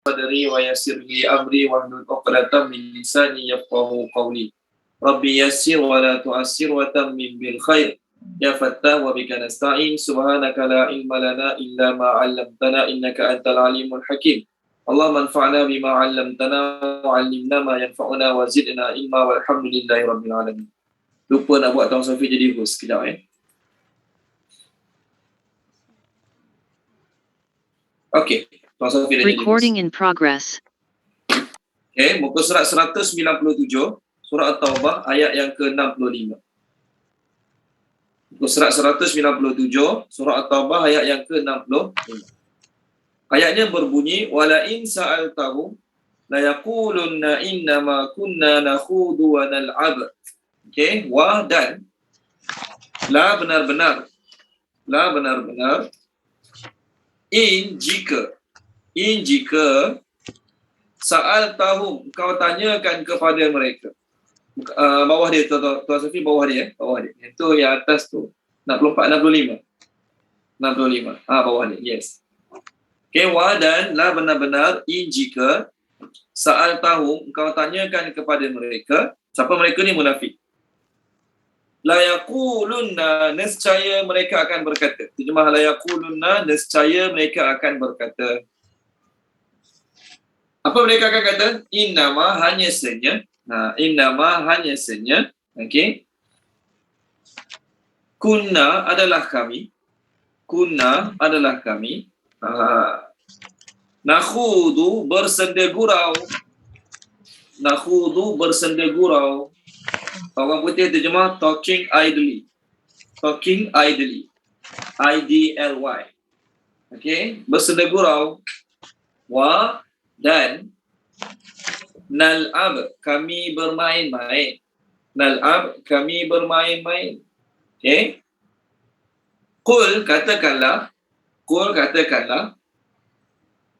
sadri wa yassir li amri wahlul 'uqdatam min lisani yafqahu qawli. Rabbi yassir wa la tu'assir wa tammim bil khair. Ya Fattah wa bika nasta'in. Subhanaka la ilma lana illa ma 'allamtana innaka antal alimul hakim. Allahumma anfa'na bima 'allamtana wa 'allimna ma yanfa'una wa zidna ilma walhamdulillahi rabbil alamin. Lupa nak buat Tuan Sofi jadi host sekejap Okey, Tuan Sofi dah jadi host. Recording in progress. Okey, muka surat 197, surah At-Taubah ayat yang ke-65. Muka surat 197, surah At-Taubah ayat yang ke-65. Ayatnya berbunyi, wala in sa'altahum la yaqulunna innama kunna nakhudu wa nal'ab. Okey, wa dan la benar-benar in jika sa'altahum kau tanyakan kepada mereka. Bawah dia Tuan Sofi, bawah dia. Itu yang atas tu 65. Bawah dia. Yes. Okey, wa dan la benar-benar in jika sa'altahum kau tanyakan kepada mereka. Siapa mereka ni? Munafik. La yaqulunna, nescaya mereka akan berkata. Terjemah la yaqulunna, nescaya mereka akan berkata. Apa mereka akan kata? Innama, hanya senya. Okey. Kunna adalah kami. Nakhudu bersenda gurau. Orang putih terjemah talking idly. I-D-L-Y. Okey, bersenda gurau. Wa dan nal'ab, kami bermain-main. Okey. Qul katakanlah.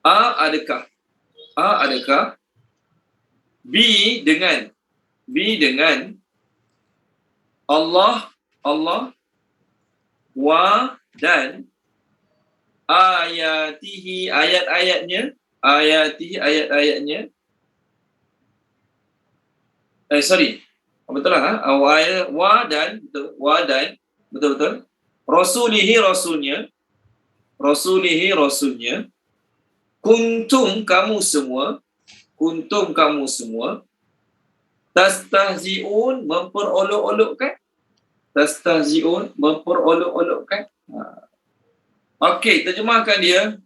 Adakah bi dengan Allah wa dan ayatihi ayat-ayatnya betul lah wa dan betul rasulihi rasulnya kuntum kamu semua tastahzi'un memperolok-olokkan. Okey, terjemahkan dia.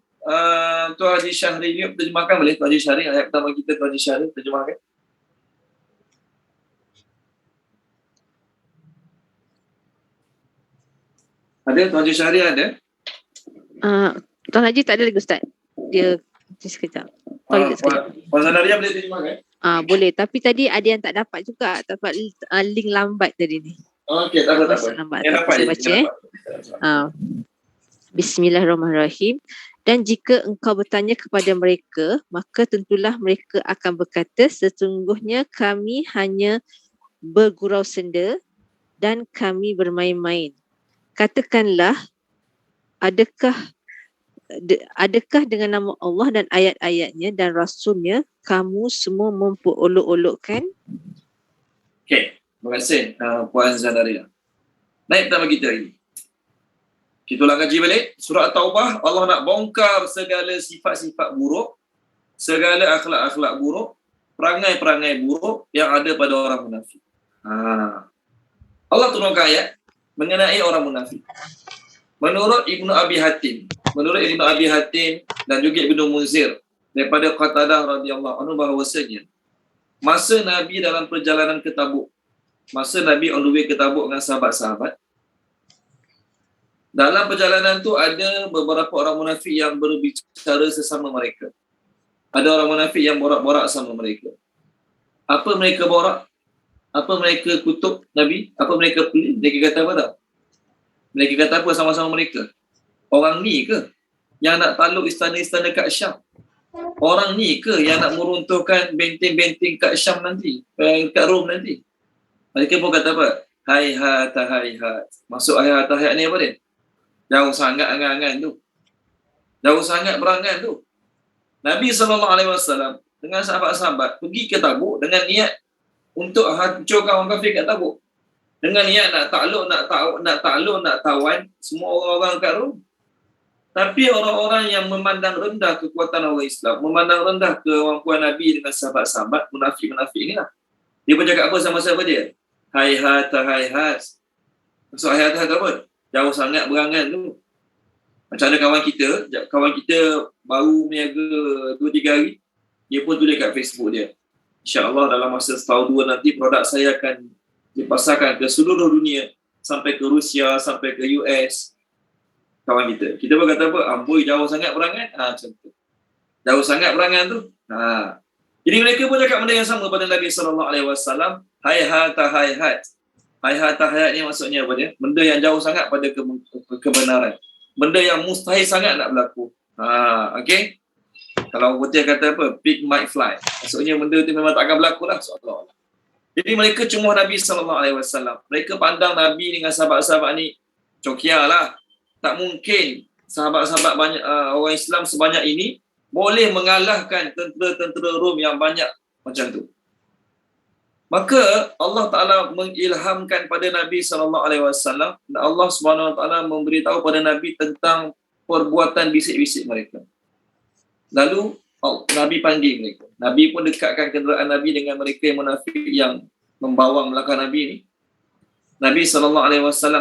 Tuan Haji Syahri ni terjemahkan boleh? Tuan Haji Syahri, ayat pertama kita Tuan Haji Syahri terjemahkan. Ada Tuan Haji Syahri ada? Tuan Haji tak ada lagi Ustaz. Dia sekejap. Puan Zanaria boleh terjemahkan? Boleh, tapi tadi ada yang tak dapat juga, link lambat tadi ni. Okey, tak apa. Yang dapat saya baca Bismillahirrahmanirrahim. Dan jika engkau bertanya kepada mereka, maka tentulah mereka akan berkata, sesungguhnya kami hanya bergurau senda dan kami bermain-main. Katakanlah, adakah dengan nama Allah dan ayat-ayatnya dan Rasulnya kamu semua memperolok-olokkan? Okey, terima kasih Puan Zanaria. Naik pertama kita lagi. Kita ulang kaji balik. Surah At-Taubah, Allah nak bongkar segala sifat-sifat buruk, segala akhlak-akhlak buruk, perangai-perangai buruk yang ada pada orang munafik. Allah turunkan ayat mengenai orang munafik. Menurut Ibnu Abi Hatim dan juga Ibnu Munzir daripada Qatadah radhiyallahu anhu bahawasanya masa Nabi dalam perjalanan ke Tabuk, masa Nabi on the way ke Tabuk dengan sahabat-sahabat, dalam perjalanan tu ada beberapa orang munafik yang berbicara sesama mereka. Ada orang munafik yang borak-borak sama mereka. Apa mereka borak? Apa mereka kutuk Nabi? Apa mereka pelik? Mereka kata apa tau? Mereka kata apa sama-sama mereka? Orang ni ke yang nak takluk istana-istana kat Syam? Orang ni ke yang nak meruntuhkan benteng-benteng kat Syam nanti? Kat Rom nanti? Mereka pun kata apa? Haihat. Maksud haihat ni apa dia? Jauh sangat angan-angan tu. Jauh sangat berangan tu. Nabi SAW dengan sahabat-sahabat pergi ke Tabuk dengan niat untuk hancurkan orang kafir kat Tabuk. Dengan niat nak takluk, nak tawan semua orang-orang kat Rom. Tapi orang-orang yang memandang rendah kekuatan orang Islam, memandang rendah kemampuan Nabi dengan sahabat-sahabat, munafik-munafik ni lah. Dia pun cakap apa sama siapa dia? Hai-hat, hai-hat. Maksud hai-hat apa? Jauh sangat berangan tu. Macam ada kawan kita baru meniaga 2-3 hari, dia pun tulis kat Facebook dia. InsyaAllah dalam masa setahun 2 nanti produk saya akan dipasarkan ke seluruh dunia, sampai ke Rusia, sampai ke US. Kawan kita pun kata apa? Amboi, jauh sangat berangan. Macam tu. Jauh sangat berangan tu. Jadi mereka pun cakap benda yang sama pada Nabi SAW. Hai-hat, hai-hat. Hai-hat, hai-hat ni maksudnya apa dia? Benda yang jauh sangat pada kebenaran. Benda yang mustahil sangat nak berlaku. Okay? Kalau Putih kata apa? Pig might fly. Maksudnya benda tu memang tak akan berlaku lah. Seolah-olah. Jadi mereka cumuh Nabi SAW. Mereka pandang Nabi dengan sahabat-sahabat ni cokia lah. Tak mungkin sahabat-sahabat banyak orang Islam sebanyak ini boleh mengalahkan tentera-tentera Rom yang banyak macam tu. Maka Allah Ta'ala mengilhamkan pada Nabi SAW dan Allah SWT memberitahu pada Nabi tentang perbuatan bisik-bisik mereka. Lalu Nabi panggil mereka. Nabi pun dekatkan kenderaan Nabi dengan mereka yang munafik yang membawang belakang Nabi ni. Nabi SAW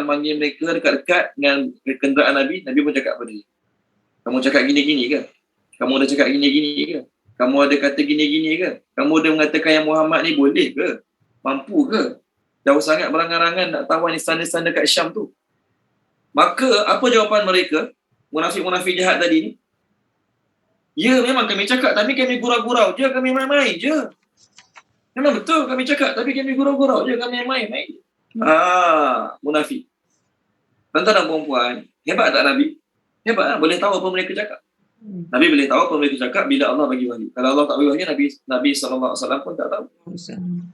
panggil mereka dekat-dekat dengan kenderaan Nabi. Nabi pun cakap pada dia, kamu cakap gini-gini ke? Kamu ada cakap gini-gini ke? Kamu ada kata gini-gini ke? Kamu ada mengatakan yang Muhammad ni boleh ke? Mampu ke? Jauh sangat berangan-angan nak tawan istana-istana dekat Syam tu. Maka apa jawapan mereka? Munafik-munafik jahat tadi ni? Ya, memang kami cakap tapi kami gurau-gurau je, kami main-main je. Memang betul kami cakap tapi kami gurau-gurau je, kami main-main je. Munafik. Tuan-tuan dan puan-puan, hebat tak Nabi? Hebat lah, boleh tahu apa mereka cakap. Nabi boleh tahu apa mereka cakap bila Allah bagi wahyu. Kalau Allah tak bagi wahyu, Nabi SAW pun tak tahu.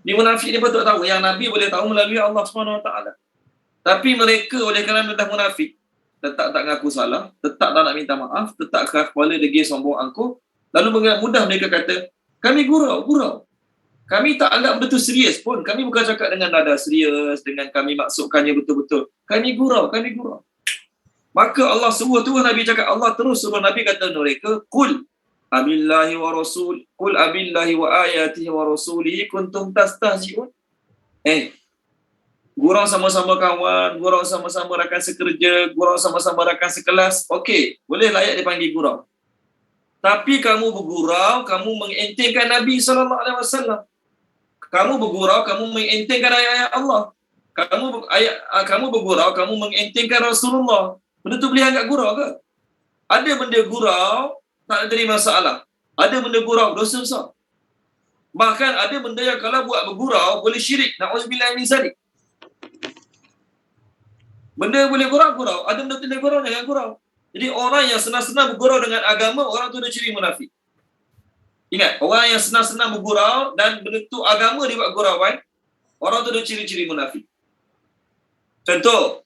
Ni munafik ni patut tahu yang Nabi boleh tahu melalui Allah SWT. Tapi mereka oleh kerana dah munafik, tetap tak ngaku salah, tetap tak nak minta maaf, tetap keras kepala, degil, sombong, angkuh. Lalu dengan mudah mereka kata, kami gurau. Kami tak anggap betul serius pun. Kami bukan cakap dengan nada serius, dengan kami maksudkannya betul-betul. Kami gurau. Maka Allah suruh Nabi cakap, Allah terus suruh Nabi kata mereka, Qul abillahi wa ayatihi wa rasulihi kuntum tastahzi'un. Gurau sama-sama kawan, gurau sama-sama rakan sekerja, gurau sama-sama rakan sekelas. Okey, boleh layak dipanggil gurau. Tapi kamu bergurau, kamu mengentengkan Nabi SAW. Kamu bergurau, kamu mengentengkan ayat-ayat Allah. Kamu bergurau, kamu mengentengkan Rasulullah. Benda tu boleh anggap gurau ke? Ada benda gurau, tak ada masalah. Ada benda gurau, dosa besar. Bahkan ada benda yang kalau buat bergurau, boleh syirik. Na'udzubillah min zalik. Benda boleh gurau. Ada benda boleh gurau, jangan gurau. Jadi orang yang senang-senang bergurau dengan agama, orang tu ada ciri munafik. Ingat, orang yang senang-senang bergurau dan benda tu agama dia buat gurauan, orang tu ada ciri-ciri munafik. Contoh,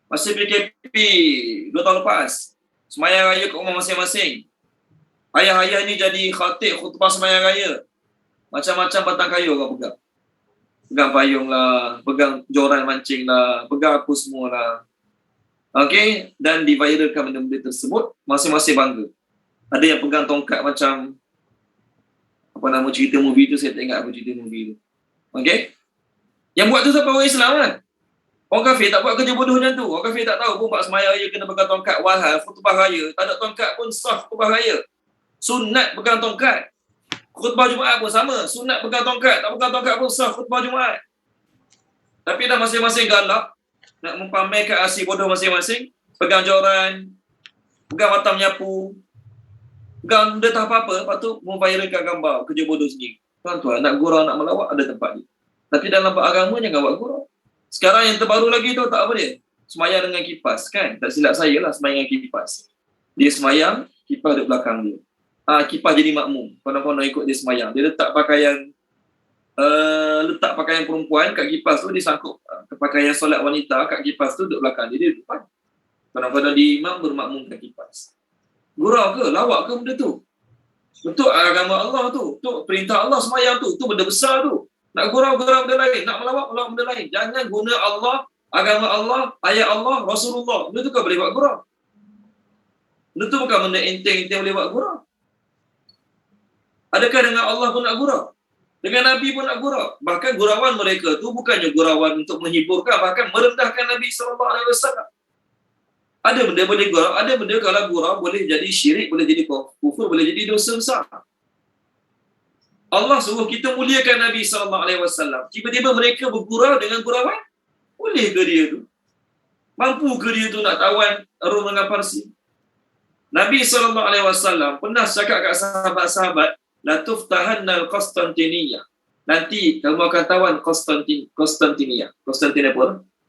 masa PKP 2 tahun lepas, sembahyang raya kat rumah masing-masing. Ayah-ayah ni jadi khatib khutbah sembahyang raya. Macam-macam batang kayu orang pegang. Pegang payung lah, pegang joran mancing lah, pegang apa semua lah. Okey, dan diviralkan benda-benda tersebut, masing-masing bangga. Ada yang pegang tongkat macam apa nama cerita movie tu, saya tak ingat apa cerita movie tu. Okey? Yang buat tu siapa? Orang Islam kan? Orang kafir tak buat kerja bodoh macam tu. Orang kafir tak tahu pun pak sembahyang raya kena pegang tongkat, walhal khutbah raya. Tak ada tongkat pun sah khutbah raya. Sunat pegang tongkat. Khutbah Jumaat pun sama. Sunat pegang tongkat, tak pegang tongkat pun sah khutbah Jumaat. Tapi dah masing-masing galak nak mempamerkan aksi bodoh masing-masing. Pegang joran, pegang mata menyapu, pegang benda tak apa-apa, lepas tu memviralkan gambar kerja bodoh sendiri. Tuan-tuan, nak gurau, nak melawak, ada tempat dia. Tapi dalam agama jangan buat gurau. Sekarang yang terbaru lagi tu, tak apa dia? Semayang dengan kipas, kan? Tak silap saya lah, semayang dengan kipas. Dia semayang, kipas duduk belakang dia. Kipas jadi makmum. Konon-konon ikut dia semayang. Dia letak pakaian perempuan kat kipas tu, dia sangkut pakaian solat wanita kat kipas tu, duduk belakang dia, dia duduk depan. Konon-konon di imam bermakmum kat kipas. Gurau ke? Lawak ke benda tu? Untuk agama Allah tu, untuk perintah Allah semayang tu, itu benda besar tu. Nak gurau-gurau benda lain, nak melawak benda lain. Jangan guna Allah, agama Allah, ayat Allah, Rasulullah. Benda tu kau boleh buat gurau. Benda tu bukan benda enteng-enteng boleh buat gurau. Adakah dengan Allah pun nak gurau? Dengan Nabi pun nak gurau. Bahkan gurauan mereka tu bukannya gurauan untuk menghiburkan, bahkan merendahkan Nabi SAW. Ada benda boleh gurau, ada benda kalau gurau boleh jadi syirik, boleh jadi kufur, boleh jadi dosa besar. Allah suruh kita muliakan Nabi SAW. Tiba-tiba mereka bergurau dengan gurauan. Boleh ke dia tu? Mampu ke dia tu nak tawan Rom dengan Parsi? Nabi SAW pernah cakap kat sahabat-sahabat, la tuftahannal Konstantiniyah. Nanti kamu akan tawan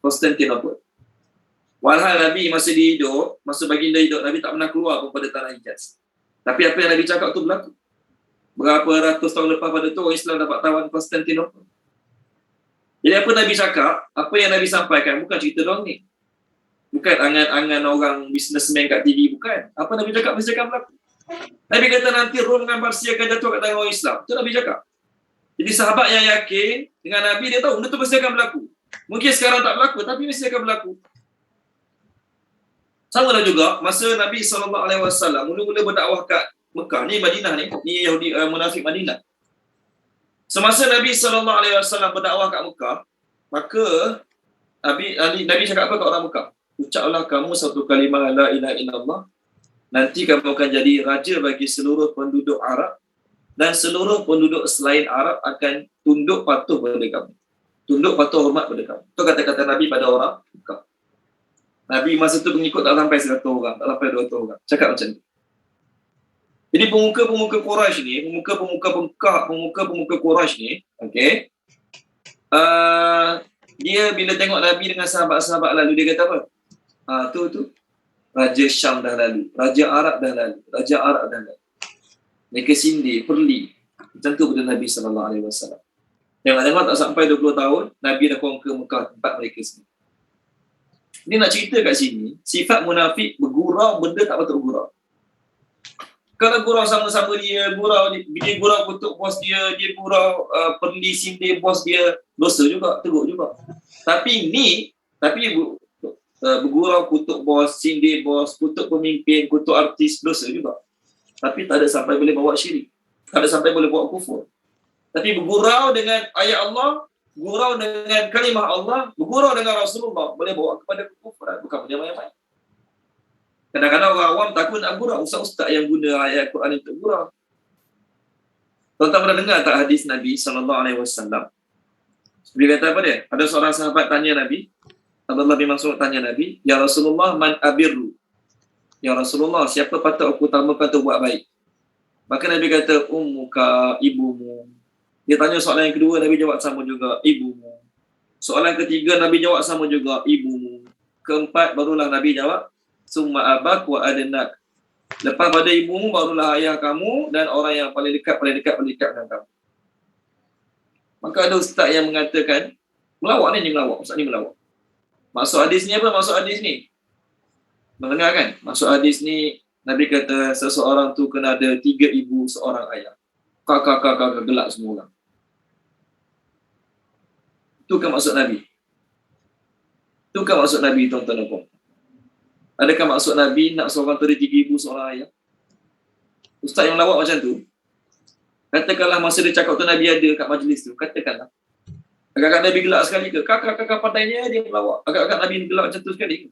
Konstantinopel. Walhal Nabi masa dia hidup, masa baginda hidup, Nabi tak pernah keluar pun pada tanah Hijaz. Tapi apa yang Nabi cakap tu berlaku. Berapa ratus tahun lepas pada tu, orang Islam dapat tawan Konstantinopel. Jadi apa Nabi cakap, apa yang Nabi sampaikan, bukan cerita doang ni. Bukan angan-angan orang businessman kat TV, bukan. Apa Nabi cakap mesti akan berlaku. Nabi kata nanti Rom dengan Parsi akan jatuh kat tangan orang Islam. Itu Nabi cakap. Jadi sahabat yang yakin dengan Nabi, dia tahu benda tu mesti akan berlaku. Mungkin sekarang tak berlaku, tapi mesti akan berlaku. Sama lah juga, masa Nabi SAW mula-mula berdakwah kat Mekah, ni Madinah ni Yahudi munafik Madinah. Semasa Nabi SAW berdakwah kat Mekah, maka Nabi cakap apa kat orang Mekah? Ucaplah kamu satu kalimah la ilaha illallah, nanti kamu akan jadi raja bagi seluruh penduduk Arab, dan seluruh penduduk selain Arab akan tunduk patuh pada kamu. Tunduk patuh hormat pada kamu. Itu kata-kata Nabi pada orang Mekah. Nabi masa tu pengikut tak sampai 100 orang, tak sampai 200 orang. Cakap macam ni. Jadi pemuka-pemuka Quraisy ni, pemuka-pemuka Quraisy ni, okey. Dia bila tengok Nabi dengan sahabat-sahabat lalu, dia kata apa? Tu Raja Syam dah lalu, Raja Arab dah lalu, Raja Arab dah lalu. Mereka sindir, perli. Macam tu pada Nabi SAW. Tengok-tengok tak sampai 20 tahun, Nabi dah conquer Mekah, tempat mereka sendiri. Dia nak cerita kat sini, sifat munafik bergurau benda tak patut bergurau. Kalau gurau sama-sama dia gurau kutuk bos dia gurau perli sindir bos dia, dosa juga, teruk juga. Tapi bergurau kutuk bos, sindir bos, kutuk pemimpin, kutuk artis, dosa juga. Tapi tak ada sampai boleh bawa syirik. Tak ada sampai boleh bawa kufur. Tapi bergurau dengan ayat Allah, gurau dengan kalimah Allah, bergurau dengan Rasulullah, boleh bawa kepada kekufuran, bukan benda main-main. Kadang-kadang orang awam takut nak gurau, ustaz-ustaz yang guna ayat Quran untuk gurau. Tuan-tuan pernah dengar tak hadis Nabi SAW? Dia kata apa dia? Ada seorang sahabat tanya Nabi, Abdullah bin Mas'ud tanya Nabi, Ya Rasulullah, man abirru? Ya Rasulullah, siapa patut aku utamakan untuk buat baik? Maka Nabi kata, ummuka, ibumu. Dia tanya soalan yang kedua, Nabi jawab sama juga, ibumu. Soalan ketiga, Nabi jawab sama juga, ibumu. Keempat, barulah Nabi jawab, summa abak wa adenak. Lepas pada ibumu, barulah ayah kamu dan orang yang paling dekat dengan kamu. Maka ada ustaz yang mengatakan, melawak ni melawak, ustaz ni melawak. Maksud hadis ni apa? Maksud hadis ni? Mendengar kan? Maksud hadis ni, Nabi kata seseorang tu kena ada 3 ibu, seorang ayah. Kakak gelak semua orang. Itu kan maksud Nabi. Itu kan maksud Nabi, tuan-tuan dan puan. Adakah maksud Nabi nak seorang tu ada 3 ibu, seorang ayah? Ustaz yang lawak macam tu, katakanlah masa dia cakap tu Nabi ada kat majlis tu, katakanlah. Agak-agak Nabi gelak sekali ke? Kakak-kakak pandainya dia melawak. Agak-agak Nabi gelak macam tu sekali ke?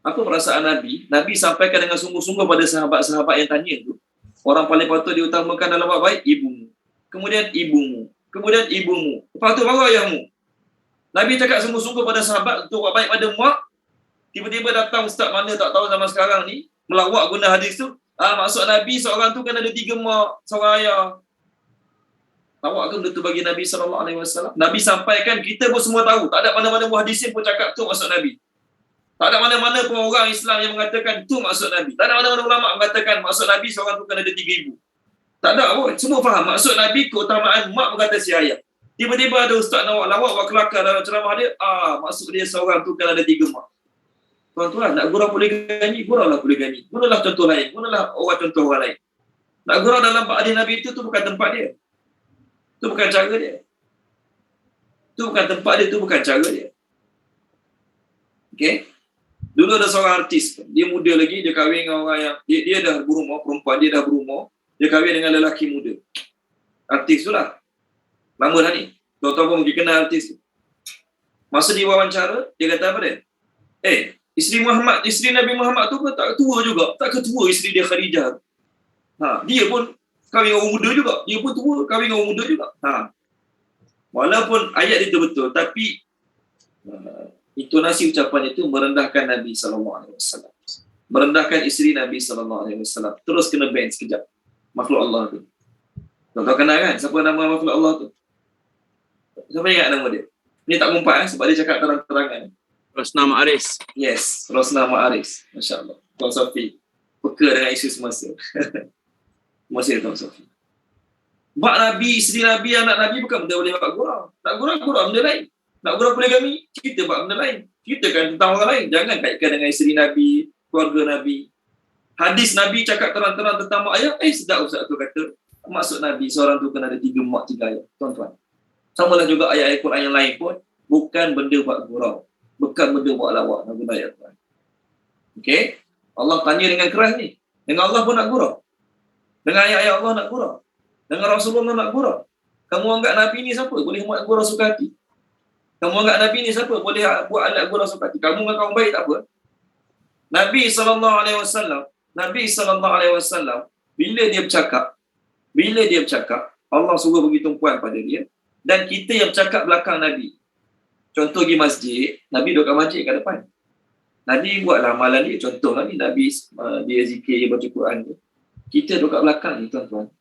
Apa perasaan Nabi? Nabi sampaikan dengan sungguh-sungguh pada sahabat-sahabat yang tanya tu, orang paling patut diutamakan dalam buat baik, ibumu. Kemudian ibumu. Kemudian ibumu. Lepas tu baru ayahmu. Nabi cakap sungguh-sungguh pada sahabat untuk buat baik pada mak. Tiba-tiba datang ustaz mana tak tahu zaman sekarang ni, melawak guna hadis tu. Maksud Nabi seorang tu kan ada 3 mak, seorang ayah. Lawak ke benda tu bagi Nabi SAW? Nabi sampaikan, kita pun semua tahu. Tak ada mana-mana muhadisin pun cakap tu maksud Nabi. Tak ada mana-mana pun orang Islam yang mengatakan tu maksud Nabi. Tak ada mana-mana ulama mengatakan maksud Nabi seorang tu kan ada 3 ibu. Tak ada pun. Semua faham. Maksud Nabi keutamaan mak berkata si ayah. Tiba-tiba ada ustaz lawak buat kelakar dalam ceramah dia. Maksud dia seorang tu kan ada 3 mak. Tuan-tuan, nak gurau poligami, guraulah poligami. Gunalah contoh lain. Gunalah contoh orang lain. Nak gurau dalam hadis Nabi itu bukan tempat dia. Itu bukan cara dia. Itu bukan tempat dia, itu bukan cara dia. Okay? Dulu ada seorang artis, dia muda lagi, dia kahwin dengan orang yang, dia dah berumur, perempuan dia dah berumur, dia kahwin dengan lelaki muda. Artis tu lah. Lama dah ni. Tuan-tuan pun mungkin kenal artis tu. Masa dia wawancara, dia kata apa dia? Isteri Nabi Muhammad tu pun tak tua juga. Tak ketua isteri dia Khadijah. Dia pun kahwin dengan orang muda juga. Dia pun tua, kahwin dengan orang muda juga. Walaupun ayat itu betul, tapi intonasi ucapan itu merendahkan Nabi SAW. Merendahkan isteri Nabi SAW. Terus kena ban sekejap. Makhluk Allah tu. Tuan-tuan kenal kan? Siapa nama makhluk Allah tu? Siapa ingat nama dia? Ni tak mumpat sebab dia cakap terang-terangan. Rosna Ma'aris. Yes, Rosna Ma'aris. Masya Allah. Tuan Sofi. Peka dengan isu semasa. Semasa Tuan Sofi. Mak Nabi, isteri Nabi, anak Nabi bukan benda boleh buat gurau. Nak gurau benda lain. Nak gurau poligami, cerita buat benda lain. Ceritakan tentang orang lain. Jangan kaitkan dengan isteri Nabi, keluarga Nabi. Hadis Nabi cakap terang-terang tentang mak ayah. Sedap Ustaz tu kata. Maksud Nabi, seorang tu kena ada 3 mak, 3 ayah. Tuan-tuan. Samalah juga ayat-ayat Quran yang lain pun. Bukan benda buat gurau. Bukan benda buat lawak. Nak guna ayat Quran. Okay? Allah tanya dengan keras ni. Dengan Allah pun nak gurau. Dengan ayat-ayat Allah nak gurau. Dengan Rasulullah nak gurau. Kamu anggap Nabi ni siapa? Boleh buat gurau suka hati. Kamu anggap Nabi ni siapa? Boleh buat alat gurau suka hati. Kamu dengan kawan baik tak apa. Nabi SAW, bila dia bercakap, Allah suruh bagi tumpuan pada dia. Dan kita yang bercakap belakang Nabi. Contoh pergi masjid, Nabi duduk kat masjid kat depan. Nabi buatlah amalan dia. Contohlah ni, Nabi dia zikir, dia baca Quran tu. Kita duduk kat belakang ni, tuan-tuan.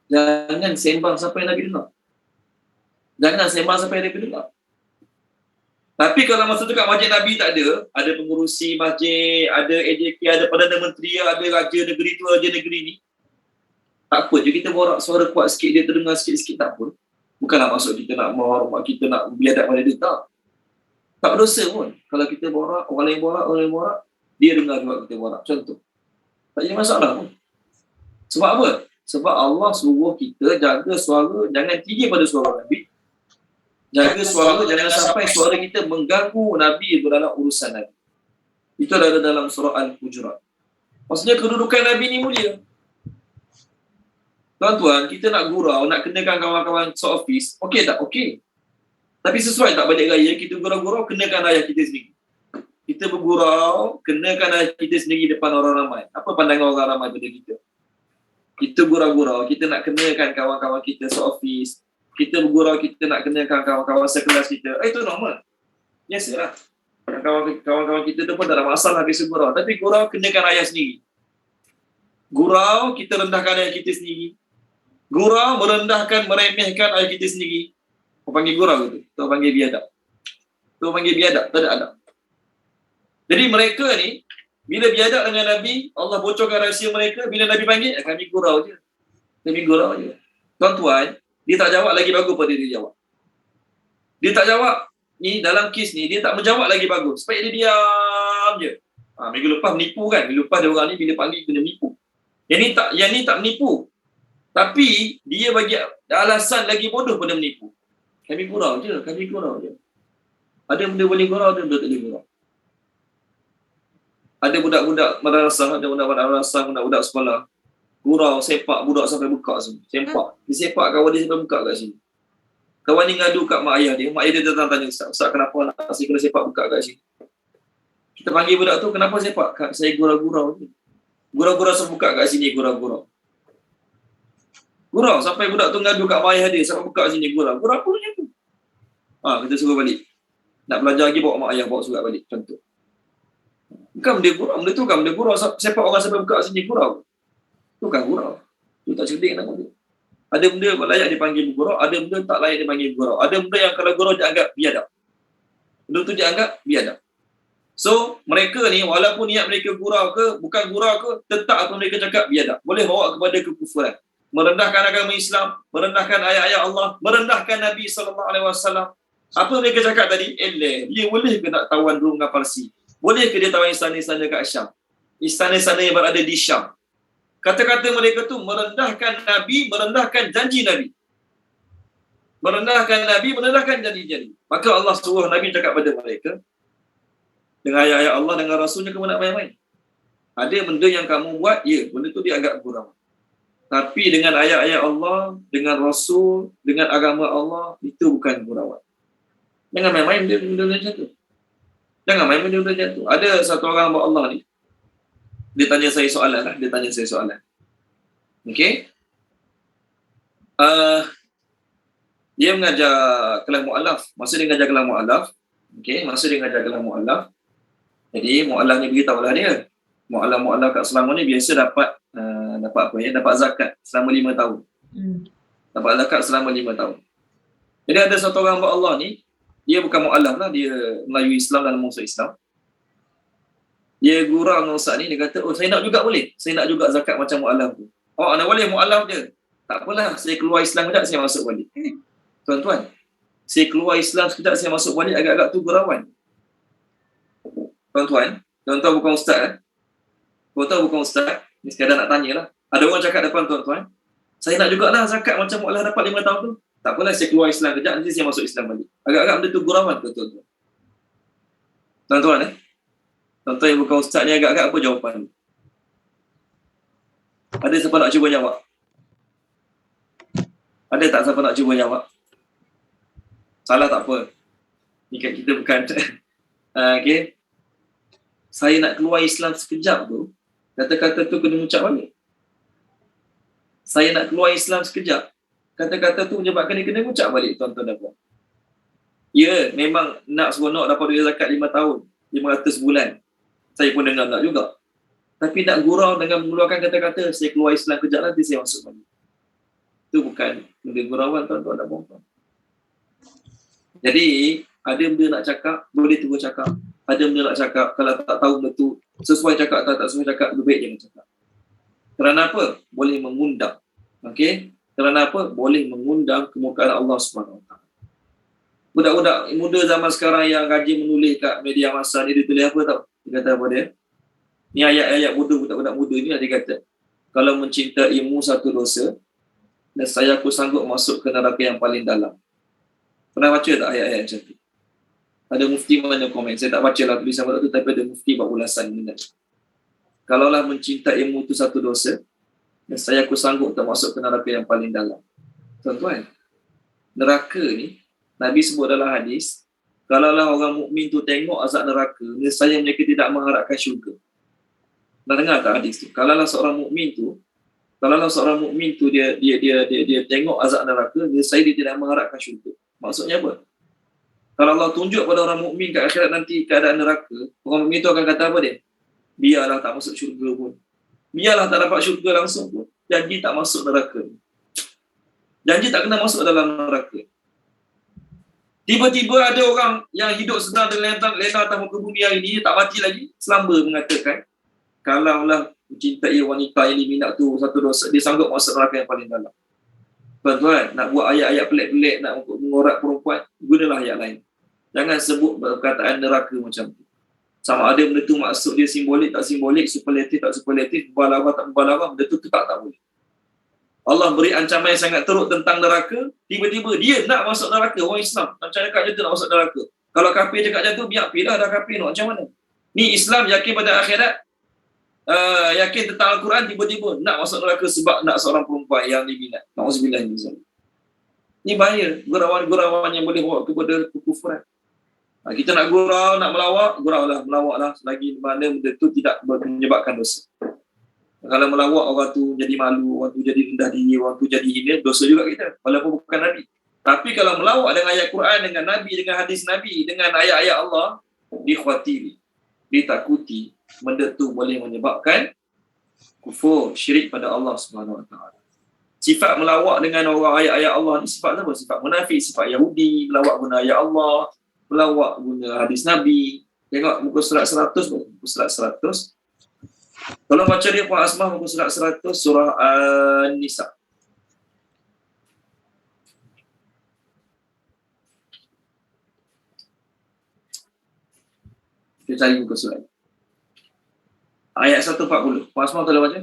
Jangan sembang sampai Nabi dengar. Tapi kalau masa tu kat masjid Nabi tak ada pengurusi masjid, ada AJK, ada Perdana Menteri, ada raja negeri tu, raja negeri ni. Tak apa je, kita borak suara kuat sikit, dia terdengar sikit-sikit, tak apa. Bukanlah maksud kita nak menghormat, kita nak biadab pada dia, tak. Tak berdosa pun. Kalau kita borak, orang lain borak, dia dengar juga kita borak. Contoh. Tak jadi masalah pun. Sebab apa? Sebab Allah suruh kita jaga suara, jangan tinggi pada suara Nabi. Jaga suara, jangan sampai suara kita mengganggu Nabi dalam urusan Nabi. Itu ada dalam surah Al-Hujurat. Maksudnya kedudukan Nabi ni mulia. Tuan-tuan, kita nak gurau, nak kenakan kawan-kawan se-office, okey tak? Okey. Tapi sesuai tak balik raya, kita gurau-gurau, kenakan ayah kita sendiri. Kita bergurau, kenakan ayah kita sendiri depan orang ramai. Apa pandangan orang ramai pada kita? Kita gurau-gurau, kita nak kenakan kawan-kawan kita se-office. Kita bergurau, kita nak kenakan kawan-kawan sekelas kita. Itu normal. Biasalah. Kawan-kawan kita tu pun tak ada masalah biasa gurau. Tapi gurau, kenakan ayah sendiri. Gurau, kita rendahkan ayah kita sendiri. Gurau, merendahkan, meremehkan ayah kita sendiri. Kau panggil gurau tu. Kau panggil biadab. Tak ada adab. Jadi mereka ni, bila biadab dengan Nabi, Allah bocorkan rahsia mereka. Bila Nabi panggil, kami gurau je. Tuan-tuan, dia tak jawab lagi bagus pada dia jawab. Dia tak jawab. Ni dalam kes ni, dia tak menjawab lagi bagus. Supaya dia diam je. Minggu lepas menipu kan. Minggu lepas dia orang ni bila panggil kena menipu. Yang ni tak menipu. Tapi dia bagi alasan lagi bodoh pada menipu. Kami gurau je. Ada benda boleh gurau, ada benda tak boleh gurau. Ada budak-budak madrasah, budak-budak sekolah. Gurau, sepak budak sampai bekak semua. Dia sepak kawan dia sampai bekak kat sini. Kawan ni ngadu kat mak ayah dia. Mak ayah dia datang tanya, Ustaz kenapa anak saya kena sepak bekak kat sini? Kita panggil budak tu, kenapa sepak? Saya gurau-gurau je. Gurau-gurau sampai bekak kat sini, gurau-gurau. Gurau sampai budak tu ngadu kat mak ayah dia sampai bekak sini, gurau. Gurau apa macam tu? Kita suruh balik. Nak belajar lagi bawa mak ayah bawa surat balik. Contoh. Bukan benda gurau. Benda tu kan benda gurau. Sepak orang sampai bekak sini, gurau. Itu kan gurau. Itu tak cerdik nama dia. Ada benda layak dipanggil gurau, ada benda tak layak dipanggil gurau. Ada benda yang kalau gurau dianggap biadab. Benda tu dianggap biadab. So, mereka ni walaupun niat mereka gurau ke, bukan gurau ke, tetap apa mereka cakap biadab. Boleh bawa kepada kekufuran. Merendahkan agama Islam, merendahkan ayat-ayat Allah, merendahkan Nabi SAW. Apa mereka cakap tadi? Dia boleh ke nak tawan Rum dengan Parsi? Boleh ke dia tawan istana-istana kat Syam? Istana-istana yang berada di Syam. Kata-kata mereka tu merendahkan Nabi, merendahkan janji Nabi. Merendahkan Nabi, merendahkan janji-janji. Maka Allah suruh Nabi cakap pada mereka, dengan ayat-ayat Allah, dengan Rasulnya kamu nak main-main. Ada benda yang kamu buat, ya, benda tu dia agak kurang. Tapi dengan ayat-ayat Allah, dengan Rasul, dengan agama Allah, itu bukan gurauan. Jangan main-main benda-benda macam tu. Jangan main benda-benda macam tu. Ada satu orang hamba Allah ni, dia tanya saya soalan. Okey? Dia mengajar kelas mu'alaf. Masa dia mengajar kelas mu'alaf, jadi mu'alaf ni beritahulah dia. Mu'alaf kat Selangor ni biasa dapat dapat zakat selama 5 tahun. Dapat zakat selama 5 tahun. Jadi ada satu orang hamba Allah ni, dia bukan mu'alaf lah, dia Melayu Islam dalam musuh Islam. Dia gurau dengan ustaz ni, dia kata, oh saya nak juga boleh. Saya nak juga zakat macam mu'alaf tu. Oh, anda boleh mu'alaf dia. Tak apalah, saya keluar Islam sekejap, saya masuk balik. Tuan-tuan, saya keluar Islam sekejap, saya masuk balik, agak-agak tu gurauan. Tuan-tuan bukan ustaz kan? Tuan-tuan bukan ustaz, ni sekadar nak tanya lah. Ada orang cakap depan tuan-tuan, saya nak jugalah zakat macam mu'alaf dapat 5 tahun tu. Tak apalah, saya keluar Islam sekejap, nanti saya masuk Islam balik. Agak-agak benda tu gurauan ke tuan-tuan? Tuan-tuan yang bukan ustaz ni agak-agak apa jawapan ni? Ada siapa nak cuba jawab? Ada tak siapa nak cuba jawab? Salah tak apa. Ni kat kita bukan. Okay. Saya nak keluar Islam sekejap tu, kata-kata tu kena ucap balik. Saya nak keluar Islam sekejap, kata-kata tu menyebabkan dia kena ucap balik, tuan-tuan dan puan. Ya, memang nak seronok dapat duit zakat 5 tahun, 500 bulan. Saya pun dengar nak juga. Tapi nak gurau dengan mengeluarkan kata-kata, saya keluar Islam kejap nanti saya masuk balik. Itu bukan benda gurauan, tuan-tuan dan puan. Jadi, ada benda nak cakap, boleh terus cakap. Ada benda nak cakap, kalau tak tahu benda tu, sesuai cakap atau tak sesuai cakap, lebih baik jangan cakap. Kerana apa? Boleh mengundang. Okey? Kerana apa? Boleh mengundang kemurkaan Allah SWT. Budak-budak muda zaman sekarang yang rajin menulis kat media massa ni, dia tulis apa tau? Dia kata apa dia? Ni ayat-ayat bodoh budak-budak muda ni, dia kata, kalau mencintaimu satu dosa, dan saya aku sanggup masuk ke neraka yang paling dalam. Pernah baca tak ayat-ayat macam tu? Ada mufti mana komen? Saya tak baca lah tulisan tu, tapi ada mufti buat ulasan ni. Kalaulah mencintaimu tu satu dosa, dan saya aku sanggup termasuk ke neraka yang paling dalam. Tuan-tuan, neraka ni, Nabi sebut dalam hadis, kalaulah orang mukmin tu tengok azab neraka, nescaya mereka tidak mengharapkan syurga. Dah dengar tak hadis tu? Kalaulah seorang mukmin tu dia tengok azab neraka, nescaya dia tidak mengharapkan syurga. Maksudnya apa? Kalau Allah tunjuk pada orang mukmin kat akhirat nanti keadaan neraka, orang mukmin tu akan kata apa dia? Biarlah tak masuk syurga pun. Biarlah tak dapat syurga langsung pun. Janji tak masuk neraka. Janji tak kena masuk dalam neraka. Tiba-tiba ada orang yang hidup sedang dan lena atas muka bumi hari ini, tak mati lagi, selamba mengatakan, kalaulah mencintai wanita yang diminat tu satu dosa, dia sanggup masuk neraka yang paling dalam. Tuan-tuan, nak buat ayat-ayat pelik-pelik, nak mengorak perempuan, gunalah ayat lain. Jangan sebut perkataan neraka macam tu. Sama ada benda tu maksud dia simbolik, tak simbolik, superlatif, tak superlatif, mubalarah, tak mubalarah, benda tu tak boleh. Allah beri ancaman yang sangat teruk tentang neraka, tiba-tiba dia nak masuk neraka, orang Islam. Macam cakap je tu nak masuk neraka. Kalau kafir cakap macam tu, biar pilih dah kafir nak macam mana. Ni Islam yakin pada akhirat, yakin tentang Al-Quran, tiba-tiba nak masuk neraka sebab nak seorang perempuan yang diminat. Na'udzubillah min zalik. Ni bahaya, gurauan yang boleh bawa kepada kekufuran. Kita nak gurau, nak melawaklah selagi mana benda tu tidak menyebabkan dosa. Kalau melawak orang tu jadi malu, orang tu jadi rendah diri, orang tu jadi hina, dosa juga kita, walaupun bukan Nabi. Tapi kalau melawak dengan ayat Quran, dengan Nabi, dengan hadis Nabi, dengan ayat-ayat Allah, dikhawatiri, ditakuti, benda tu boleh menyebabkan kufur, syirik pada Allah SWT. Sifat melawak dengan orang ayat-ayat Allah ni sifat apa? Sifat munafik, sifat Yahudi, melawak guna ayat Allah, melawak guna hadis Nabi. Tengok muka surat 100, muka surat 100. Tolong baca dia Puan Asmah, muka surat 100, surah An-Nisa. Kita cari muka surat. Ayat 140. Puan Asmah tolong baca.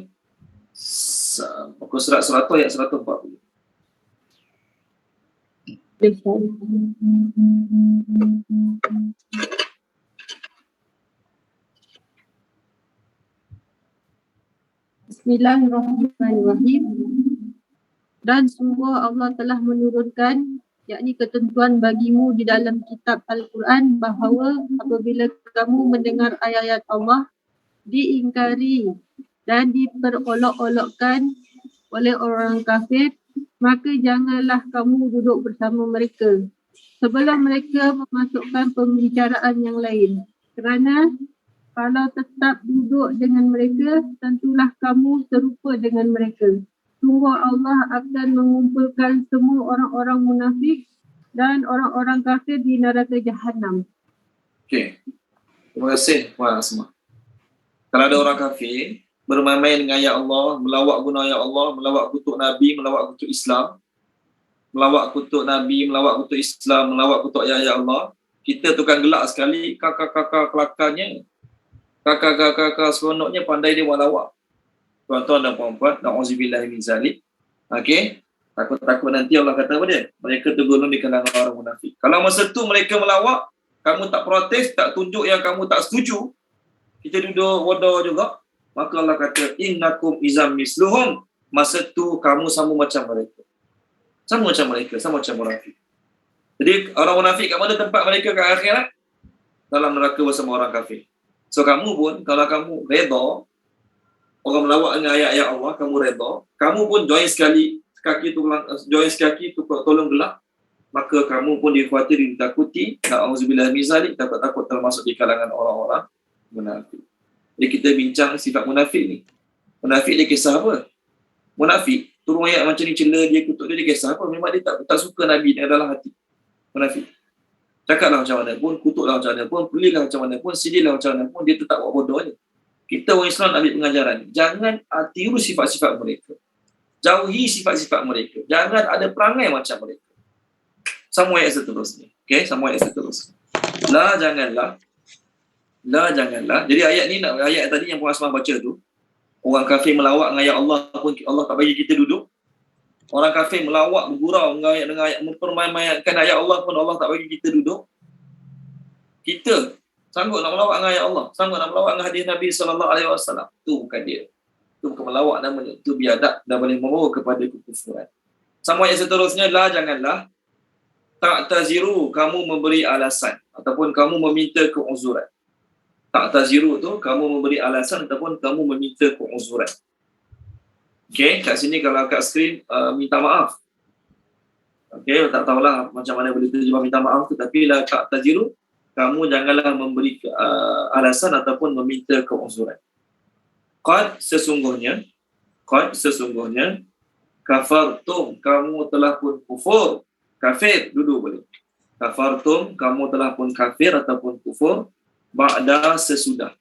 Muka surat 100 ayat 140. Bismillahirrahmanirrahim. Dan sungguh Allah telah menurunkan yakni ketentuan bagimu di dalam kitab Al-Quran bahawa apabila kamu mendengar ayat-ayat Allah diingkari dan diperolok-olokkan oleh orang kafir, maka janganlah kamu duduk bersama mereka sebelum mereka memasukkan pembicaraan yang lain. Kerana kalau tetap duduk dengan mereka, tentulah kamu serupa dengan mereka. Sungguh Allah akan mengumpulkan semua orang-orang munafik dan orang-orang kafir di neraka Jahannam. Okey. Terima kasih puan Asma. Kalau ada orang kafir bermain-main dengan ayat Allah, melawak guna ayat Allah, melawak kutuk Nabi, melawak kutuk Islam, melawak kutuk Nabi, melawak kutuk Islam, melawak kutuk ayat-ayat Allah, kita tukang gelak sekali, kakak-kakak kelakarnya, kakak-kakak seronoknya pandai dia melawak. Tuan-tuan dan puan-puan, na'udzubillah min zalik. Okey, takut-takut nanti Allah kata apa dia? Mereka tergolong di kalangan orang munafik. Kalau masa tu mereka melawak, kamu tak protes, tak tunjuk yang kamu tak setuju, kita duduk wada juga, maka Allah kata innakum izam misluhum, masa tu kamu sama macam mereka. Sama macam mereka, sama macam munafik. Jadi orang munafik kat mana tempat mereka kat akhirat? Dalam neraka bersama orang kafir. So kamu pun, kalau kamu redha orang melawak dengan ayat-ayat Allah, kamu redha, kamu pun join sekali kaki tu tolong gelak, maka kamu pun dikhuatiri, ditakuti, na'udzubillah min zalik, takut-takut termasuk di kalangan orang-orang munafik. Jadi kita bincang sifat munafik ni. Munafik dia kisah apa? Munafik turun ayat macam ni, cela dia, kutuk dia kisah apa? Memang dia tak suka Nabi dengan dalam hati. Munafik. Cakaplah macam mana pun, kutuklah macam mana pun, pelihlah macam mana pun, sidihlah macam mana pun, dia tetap buat bodoh je. Kita orang Islam ambil pengajaran. Jangan tiru sifat-sifat mereka. Jauhi sifat-sifat mereka. Jangan ada perangai macam mereka. Sama ayat seterusnya. Okey, sama ayat seterusnya. La janganlah. Jadi ayat ni, ayat tadi yang Puan Asmah baca tu, orang kafir melawak dengan ayat Allah pun Allah tak bagi kita duduk. Orang kafir melawak, bergurau dengan ayat, mempermainkan ayat Allah pun Allah tak bagi kita duduk. Kita sanggup nak melawak dengan ayat Allah, sanggup nak melawak dengan hadis Nabi SAW. Itu bukan dia. Itu bukan melawak namanya. Itu biadab dan boleh membawa kepada kekufuran. Sama ayat seterusnya, la janganlah. Ta'taziru, kamu memberi alasan ataupun kamu meminta keuzuran. Ta'taziru tu, kamu memberi alasan ataupun kamu meminta keuzuran. Okey, kat sini kalau kat skrin minta maaf. Okey, tak tahulah macam mana boleh terjemah minta maaf tu, tapi la ta'taziru, kamu janganlah memberi alasan ataupun meminta keuzuran. Qad sesungguhnya kafartum, kamu telah pun kufur. Kafir duduk boleh. Kafartum, kamu telah pun kafir ataupun kufur ba'da sesudah.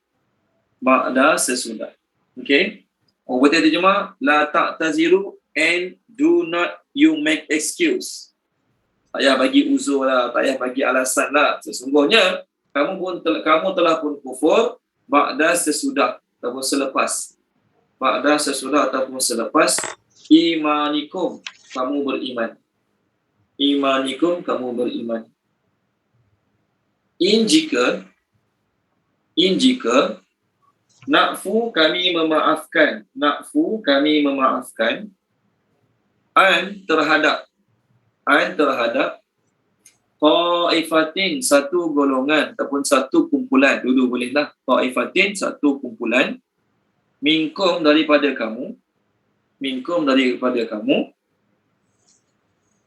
Okey. Orang betul terjemah la ta'taziru and do not you make excuse. Tak payah bagi uzur lah, tak payah bagi alasan lah. Sesungguhnya kamu telah pun kufur ba'da sesudah ataupun selepas. Ba'da sesudah ataupun selepas imanikum, kamu beriman. Imanikum, kamu beriman. In jika na'fu, kami memaafkan. Na'fu, kami memaafkan. An terhadap ta'ifatin, satu golongan ataupun satu kumpulan, dulu bolehlah, ta'ifatin, satu kumpulan, minkum, daripada kamu,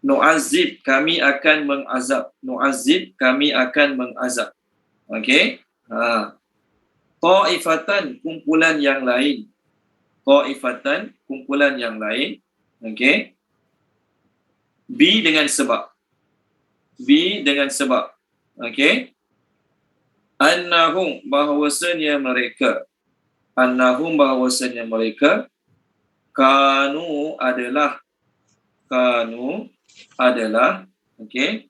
nu'azzib, kami akan mengazab. Okey, ta'ifatan, kumpulan yang lain, okey, bi dengan sebab, okey, annahum, bahawasanya mereka, kanu adalah, okey,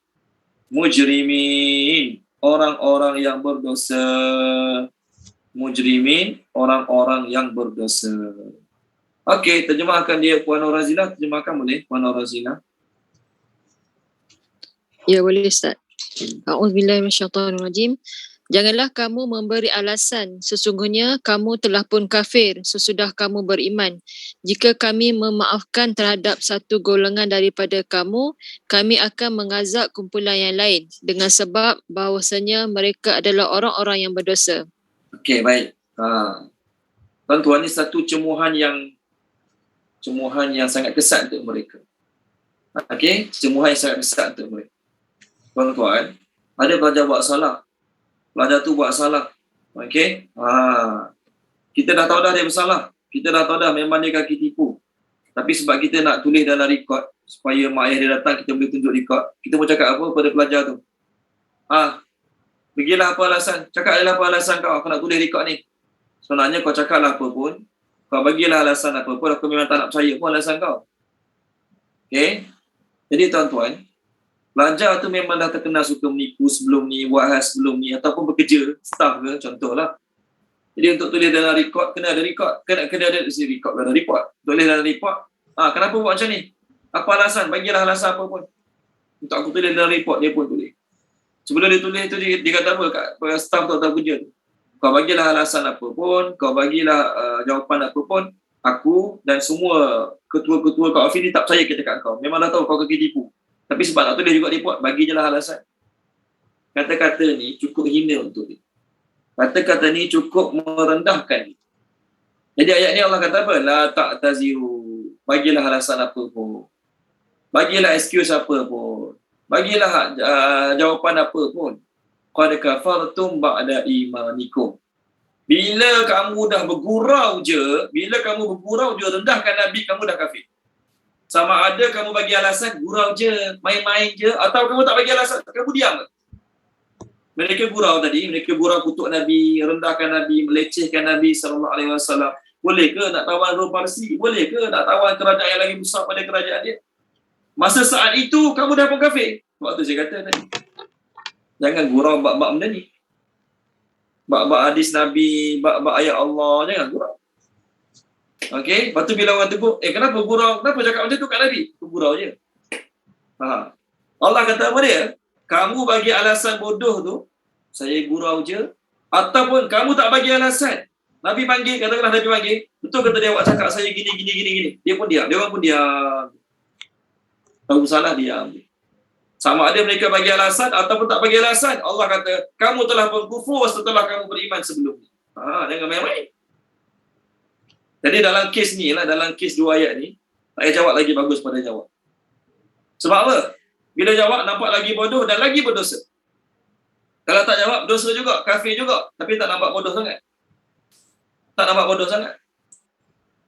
mujrimin, orang-orang yang berdosa. Okey, terjemahkan dia Puan Razila, terjemahkan boleh Puan Razila. Ya, boleh Ustaz. A'udzubillahi minasyaitonirrajim. Janganlah kamu memberi alasan, sesungguhnya kamu telah pun kafir sesudah kamu beriman. Jika kami memaafkan terhadap satu golongan daripada kamu, kami akan mengazab kumpulan yang lain dengan sebab bahawasanya mereka adalah orang-orang yang berdosa. Okey, baik. Tuan-tuan, ini satu cemuhan yang sangat kesat untuk mereka. Okey, cemuhan yang sangat kesat untuk mereka. Tuan-tuan, ada pelajar buat salah. Pelajar tu buat salah. Okey? Kita dah tahu dah dia bersalah. Kita dah tahu dah memang dia kaki tipu. Tapi sebab kita nak tulis dalam rekod supaya mak ayah dia datang, kita boleh tunjuk rekod. Kita mau cakap apa pada pelajar tu? Pergilah apa alasan. Cakap lah apa alasan kau. Aku nak tulis rekod ni. Sebenarnya kau cakaplah apa pun. Kau bagilah alasan apa pun. Aku memang tak nak percaya pun alasan kau. Okey? Jadi tuan-tuan, pelajar tu memang dah terkenal suka menipu sebelum ni, buat hal sebelum ni, ataupun bekerja, staff ke, contohlah. Jadi untuk tulis dalam rekod, kena ada rekod. Kena ada rekod dalam report. Tulis dalam report, kenapa buat macam ni? Apa alasan? Bagilah alasan apa pun. Untuk aku tulis dalam report, dia pun tulis. Sebelum dia tulis tu, dia kata apa kat staff tu atau kerja tu? Kau bagilah alasan apa pun, kau bagilah jawapan apa pun, aku dan semua ketua-ketua kau office ni tak percaya kita kat kau. Memang dah tahu kau kaki tipu. Tapi sebab nak tulis juga report, bagi je lah alasan. Kata-kata ni cukup hina untuk dia. Kata-kata ni cukup merendahkan dia. Jadi ayat ni Allah kata apa? La ta'taziru. Bagilah alasan apa pun. Bagilah excuse apa pun. Bagilah jawapan apa pun. Qad kafartum ba'da imanikum. Bila kamu dah bergurau je, rendahkan Nabi, kamu dah kafir. Sama ada kamu bagi alasan, gurau je, main-main je, atau kamu tak bagi alasan, kamu diam. Mereka gurau tadi, mereka gurau kutuk Nabi, rendahkan Nabi, melecehkan Nabi SAW. Boleh ke nak tawan Rom Parsi? Boleh ke nak tawan kerajaan yang lagi besar pada kerajaan dia? Masa saat itu, kamu dah pun kafir. Waktu saya kata tadi. Jangan gurau bab-bab benda ni. Bab-bab hadis Nabi, bab-bab ayat Allah, jangan gurau. Okey, lepas tu bila orang tegur, kenapa gurau? Kenapa cakap macam tu kat Nabi? Tu gurau je. Allah kata apa dia? Kamu bagi alasan bodoh tu, saya gurau je. Ataupun kamu tak bagi alasan. Nabi panggil, katakanlah Nabi panggil, betul kata dia awak cakap saya gini. Dia pun diam. Dia orang pun diam. Tahu salah, diam. Sama ada mereka bagi alasan ataupun tak bagi alasan. Allah kata, kamu telah berkufur setelah kamu beriman sebelum ni. Jangan main-main. Jadi dalam kes ni lah, dalam kes dua ayat ni, saya jawab lagi bagus pada jawab. Sebab apa? Bila jawab, nampak lagi bodoh dan lagi berdosa. Kalau tak jawab, dosa juga, kafir juga. Tapi tak nampak bodoh sangat.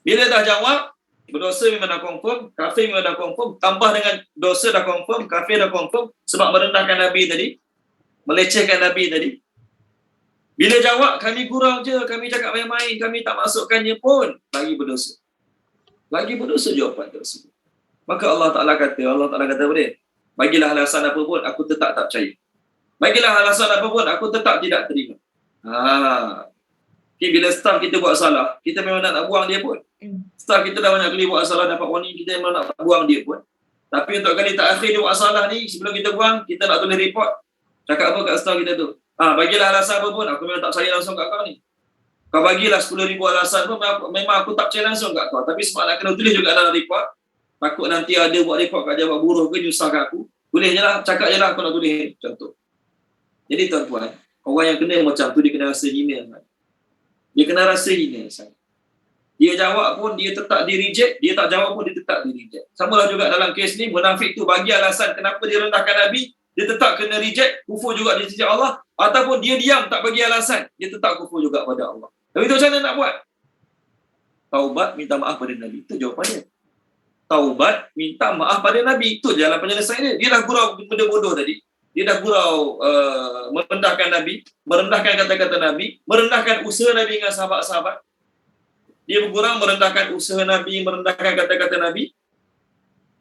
Bila dah jawab, berdosa memang dah confirm, kafir memang dah confirm, tambah dengan dosa dah confirm, kafir dah confirm, sebab merendahkan Nabi tadi, melecehkan Nabi tadi. Bila jawab, kami gurau je, kami cakap main-main, kami tak masukkannya pun, lagi berdosa. Lagi berdosa jawapan tersebut. Maka Allah Ta'ala kata apa dia? Bagilah alasan apa pun, aku tetap tak percaya. Bagilah alasan apa pun, aku tetap tidak terima. Okay, bila staff kita buat salah, kita memang nak buang dia pun. Staff kita dah banyak kali buat salah, dapat warning, kita memang nak buang dia pun. Tapi untuk kali terakhir dia buat salah ni, sebelum kita buang, kita nak tulis report. Cakap apa kat staff kita tu? Bagilah alasan apa pun, aku memang tak percaya langsung kat kau ni. Kau bagilah 10,000 alasan pun, memang aku tak percaya langsung kat kau. Tapi sebab nak kena tulis juga dalam report, takut nanti ada buat report kat jawab buruh ke, nyusah kat aku. Tulis je lah, cakap je lah aku nak tulis. Contoh. Jadi tuan-tuan, orang yang kena macam tu, dia kena rasa hina. Dia kena rasa hina. Dia jawab pun, dia tetap di-reject. Dia tak jawab pun, dia tetap di-reject. Sama lah juga dalam kes ni, munafik tu bagi alasan kenapa dia rendahkan Nabi, dia tetap kena reject, kufur juga di sisi Allah. Ataupun dia diam, tak bagi alasan, dia tetap kufur juga pada Allah. Tapi tu macam mana nak buat? Taubat, minta maaf pada Nabi. Itu jawapan dia. Taubat, minta maaf pada Nabi. Itu jalan penyelesaian dia. Dia dah gurau benda bodoh tadi. Dia dah gurau merendahkan Nabi, merendahkan kata-kata Nabi, merendahkan usaha Nabi dengan sahabat-sahabat. Dia bergurau merendahkan usaha Nabi, merendahkan kata-kata Nabi.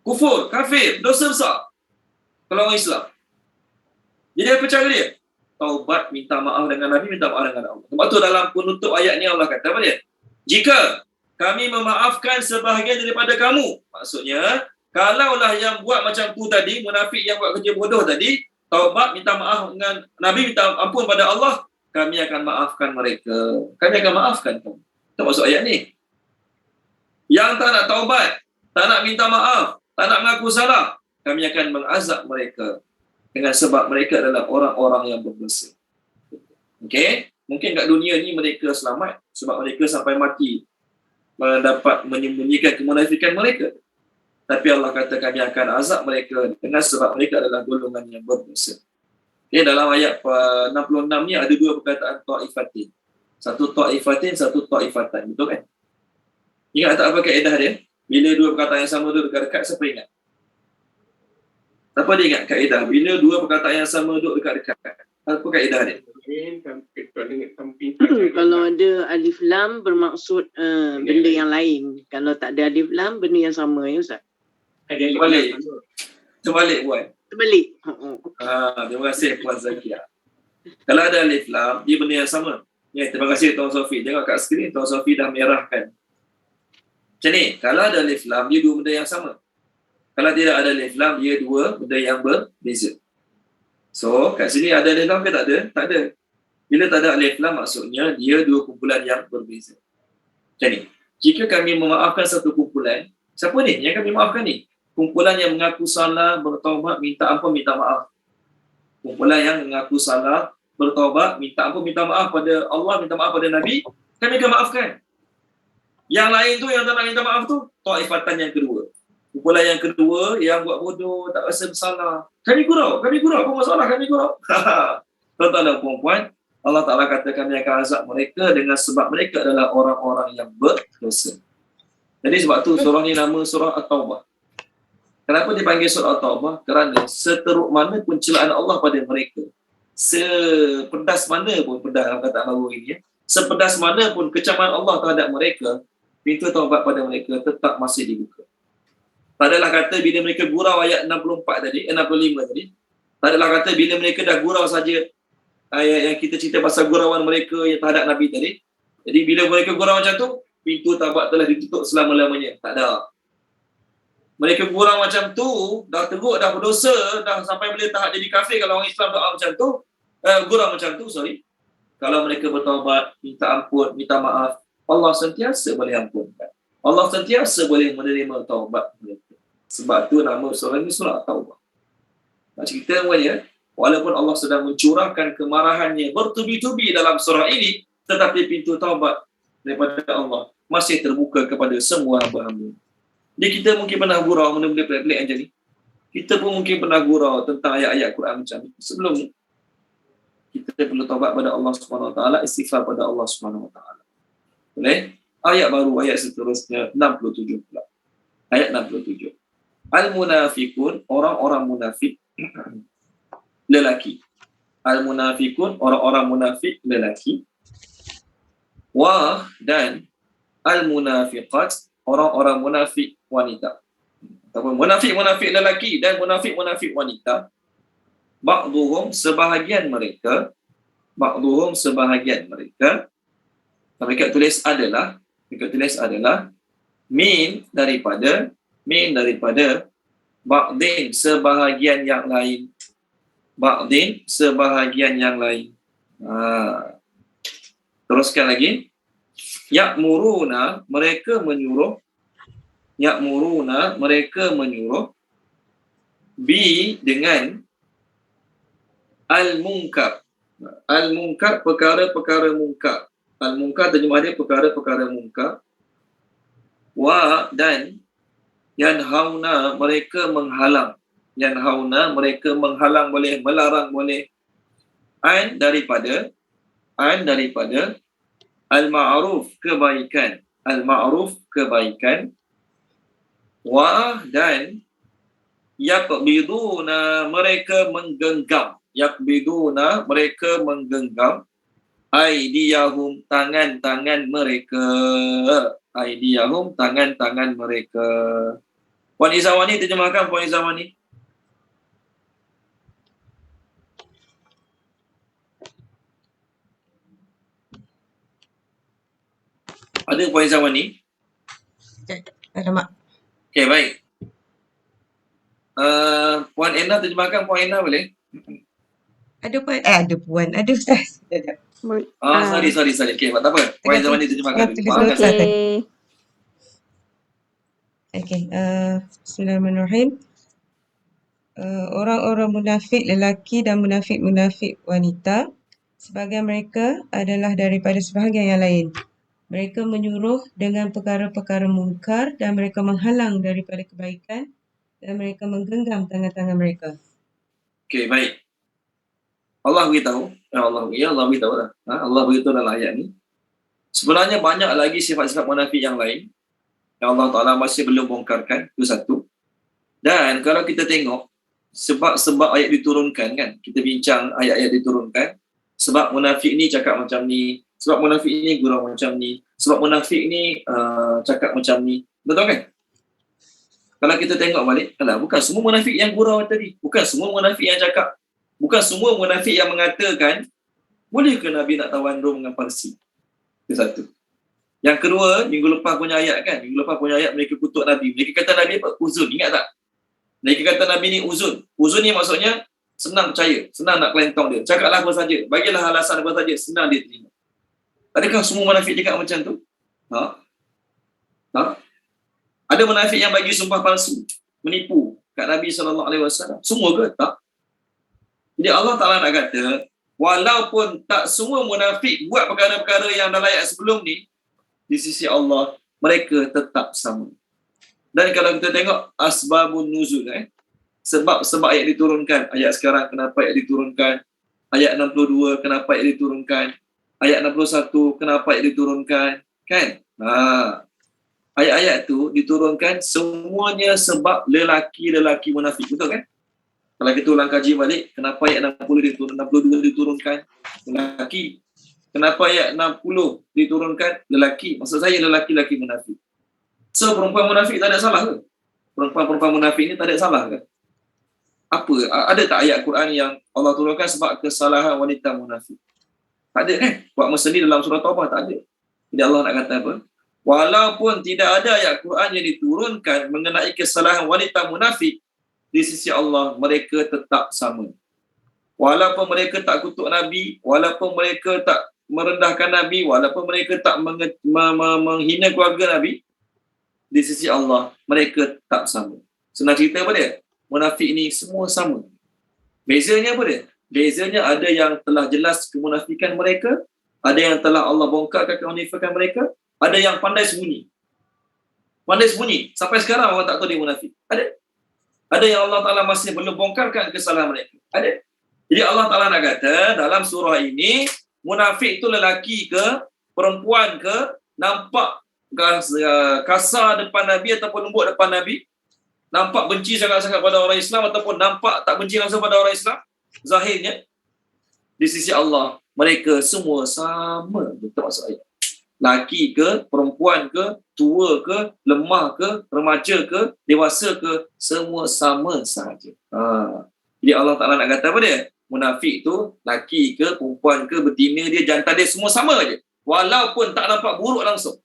Kufur, kafir, dosa besar. Kalau orang Islam. Jadi apa cara dia? Taubat, minta maaf dengan Nabi, minta maaf dengan Allah. Sebab tu dalam penutup ayat ni Allah kata apa dia? Jika kami memaafkan sebahagian daripada kamu. Maksudnya, kalaulah yang buat macam tu tadi, munafik yang buat kerja bodoh tadi, taubat, minta maaf dengan Nabi, minta ampun pada Allah, kami akan maafkan mereka. Kami akan maafkan kamu. Itu maksud ayat ni. Yang tak nak taubat, tak nak minta maaf, tak nak mengaku salah, kami akan mengazab mereka dengan sebab mereka adalah orang-orang yang berdosa. Okey? Mungkin kat dunia ni mereka selamat sebab mereka sampai mati dapat menyembunyikan kemunafikan mereka. Tapi Allah kata kami akan azab mereka dengan sebab mereka adalah golongan yang berdosa. Okay, dalam ayat 66 ni ada dua perkataan ta'ifatin. Satu ta'ifatin, satu ta'ifatan. Betul kan? Ingat tak apa kaedah dia? Bila dua perkataan yang sama duduk dekat-dekat, siapa ingat? Siapa dia ingat kaedah? Bila dua perkataan yang sama duduk dekat-dekat, apa kaedah dia? Kalau ada alif lam bermaksud benda yang lain. Kalau tak ada alif lam, benda yang sama ya Ustaz? Terbalik buat. Terbalik. Terima kasih Puan Zakia. Kalau ada alif lam, dia benda yang sama. Ya, terima kasih Tuan Sofi. Tengok kat skrin, Tuan Sofi dah merahkan. Macam ni, kalau ada alif lam, dia dua benda yang sama. Kalau tidak ada alif lam, dia dua benda yang berbeza. So, kat sini ada alif lam ke tak ada? Tak ada. Bila tak ada alif lam, maksudnya dia dua kumpulan yang berbeza. Macam ni, jika kami memaafkan satu kumpulan, siapa ni yang kami maafkan ni? Kumpulan yang mengaku salah, bertaubat, minta ampun, minta maaf. Kumpulan yang mengaku salah, bertaubat, minta ampun, minta maaf pada Allah, minta maaf pada Nabi, kami akan maafkan. Yang lain tu, yang tak nak minta maaf tu, ta'ifatan yang kedua. Kumpulan yang kedua, yang buat bodoh, tak rasa bersalah. Kami gurau, apa masalah, kami gurau. Tuan-tuan dan puan-puan, Allah Ta'ala kata kami akan azab mereka dengan sebab mereka adalah orang-orang yang berdosa. Jadi sebab tu surah ni nama surah At-Taubah. Kenapa dipanggil surah At-Taubah? Kerana seteruk mana pun celaan Allah pada mereka, sepedas mana pun, pedas dalam kata baru ini ya, sepedas mana pun kecaman Allah terhadap mereka, pintu taubat pada mereka tetap masih dibuka. Tak adalah kata bila mereka gurau ayat 64 tadi, 65 tadi, tak adalah kata bila mereka dah gurau saja ayat yang kita cerita pasal gurauan mereka yang terhadap Nabi tadi. Jadi bila mereka gurau macam tu, pintu taubat telah ditutup selama-lamanya. Tak ada. Mereka gurau macam tu, dah teruk, dah berdosa, dah sampai boleh tahap jadi kafir kalau orang Islam doa macam tu, gurau macam tu, Kalau mereka bertaubat, minta ampun, minta maaf, Allah sentiasa boleh ampunkan. Allah sentiasa boleh menerima taubat mereka. Sebab tu nama surah ini surah Taubah. Nak cerita semuanya, walaupun Allah sedang mencurahkan kemarahannya bertubi-tubi dalam surah ini, tetapi pintu taubat daripada Allah masih terbuka kepada semua hamba-hamba. Jadi kita mungkin pernah gurau benda-benda pelik-pelik macam ni. Kita pun mungkin pernah gurau tentang ayat-ayat Quran macam ni. Sebelum ni, kita perlu taubat pada Allah SWT, istighfar pada Allah SWT. Boleh? Ayat baru, ayat seterusnya, 67 pula. Ayat 67. Al-munafikun, orang-orang munafik lelaki. Al-munafikun, orang-orang munafik lelaki. Dan al-munafiqat, orang-orang munafik wanita. Ataupun munafik-munafik lelaki dan munafik-munafik wanita. Ba'duhum, sebahagian mereka. Mereka tulis adalah min daripada ba'din, sebahagian yang lain. Teruskan lagi. Ya'muruna, mereka menyuruh bi dengan al-munkar. Al-munkar, perkara-perkara munkar. Al-munkar terjemah dia perkara-perkara munkar. Dan yanhauna, mereka menghalang. Mereka menghalang boleh, melarang boleh. An daripada al-ma'ruf, kebaikan. Dan yaqbiduna, mereka menggenggam. Aidiyahum, tangan-tangan mereka. Puan Izawani, terjemahkan Puan Izawani. Ada Puan Izawani? Alamak. Okey, baik. Puan Ena terjemahkan, Puan Ena boleh? Ada Ustaz. Sekejap. Sorry. Okey, tak apa. Puan Zamani terjemahkan. tulis Maafkan notes. saya. Okey. Bismillahirrahmanirrahim. Orang-orang munafik lelaki dan munafik wanita, sebahagian mereka adalah daripada sebahagian yang lain. Mereka menyuruh dengan perkara-perkara mungkar dan mereka menghalang daripada kebaikan dan mereka menggenggam tangan-tangan mereka. Okey, baik. Allah beritahu. Allah beritahu lah. Allah beritahu dalam ayat ni. Sebenarnya banyak lagi sifat-sifat munafik yang lain yang Allah Ta'ala masih belum bongkarkan. Itu satu. Dan kalau kita tengok sebab ayat diturunkan kan, kita bincang ayat-ayat diturunkan, sebab munafik ni cakap macam ni, sebab munafik ni gurau macam ni, sebab munafik ni cakap macam ni. Betul kan? Kalau kita tengok balik, bukan semua munafik yang gurau tadi, bukan semua munafik yang cakap, bukan semua munafik yang mengatakan boleh ke Nabi nak tawan Rom dengan Parsi. Itu satu. Yang kedua, minggu lepas punya ayat mereka kutuk Nabi. Mereka kata Nabi apa? Uzun, ingat tak? Mereka kata Nabi ni uzun. Uzun ni maksudnya senang percaya, senang nak kelentong dia. Cakaplah apa saja, bagilah alasan apa saja, senang dia terima. Adakah semua munafik cakap macam tu? Ada munafik yang bagi sumpah palsu, menipu kat Nabi SAW. Semua ke? Tak. Jadi Allah Ta'ala nak kata, walaupun tak semua munafik buat perkara-perkara yang dalam ayat sebelum ni, di sisi Allah, mereka tetap sama. Dan kalau kita tengok asbabun nuzul, sebab ayat diturunkan, ayat sekarang kenapa ayat diturunkan, ayat 62 kenapa ayat diturunkan, ayat 61 kenapa ayat diturunkan, kan? Ayat-ayat tu diturunkan semuanya sebab lelaki-lelaki munafik, betul kan? Kalau kita ulang kaji balik, kenapa ayat 62 diturunkan lelaki? Kenapa ayat 60 diturunkan lelaki? Maksud saya lelaki-lelaki munafik. So, perempuan munafik tak ada salah ke? Perempuan munafik ni tak ada salah ke? Ada tak ayat Quran yang Allah turunkan sebab kesalahan wanita munafik? Tak ada kan? Buat masa ni dalam surah Taubah tak ada. Jadi Allah nak kata apa? Walaupun tidak ada ayat Quran yang diturunkan mengenai kesalahan wanita munafik, di sisi Allah mereka tetap sama. Walaupun mereka tak kutuk Nabi, walaupun mereka tak merendahkan Nabi, walaupun mereka tak menghina keluarga Nabi, di sisi Allah mereka tak sama. Senang cerita apa dia? Munafik ni semua sama. Bezanya apa dia? Bezanya ada yang telah jelas kemunafikan mereka, ada yang telah Allah bongkarkan kemunafikan mereka, ada yang pandai sembunyi. Pandai sembunyi. Sampai sekarang orang tak tahu dia munafik. Ada yang Allah Ta'ala masih belum bongkarkan kesalahan mereka. Ada. Jadi Allah Ta'ala nak kata dalam surah ini, munafik itu lelaki ke, perempuan ke, nampak kasar depan Nabi ataupun lembut depan Nabi, nampak benci sangat-sangat pada orang Islam ataupun nampak tak benci langsung pada orang Islam, zahirnya di sisi Allah mereka semua sama. Betul maksud ayat. Laki ke, perempuan ke, tua ke, lemah ke, remaja ke, dewasa ke, semua sama sahaja. Jadi Allah Ta'ala nak kata apa dia? Munafik tu laki ke, perempuan ke, betina dia, jantan dia, semua sama aja. Walaupun tak nampak buruk langsung,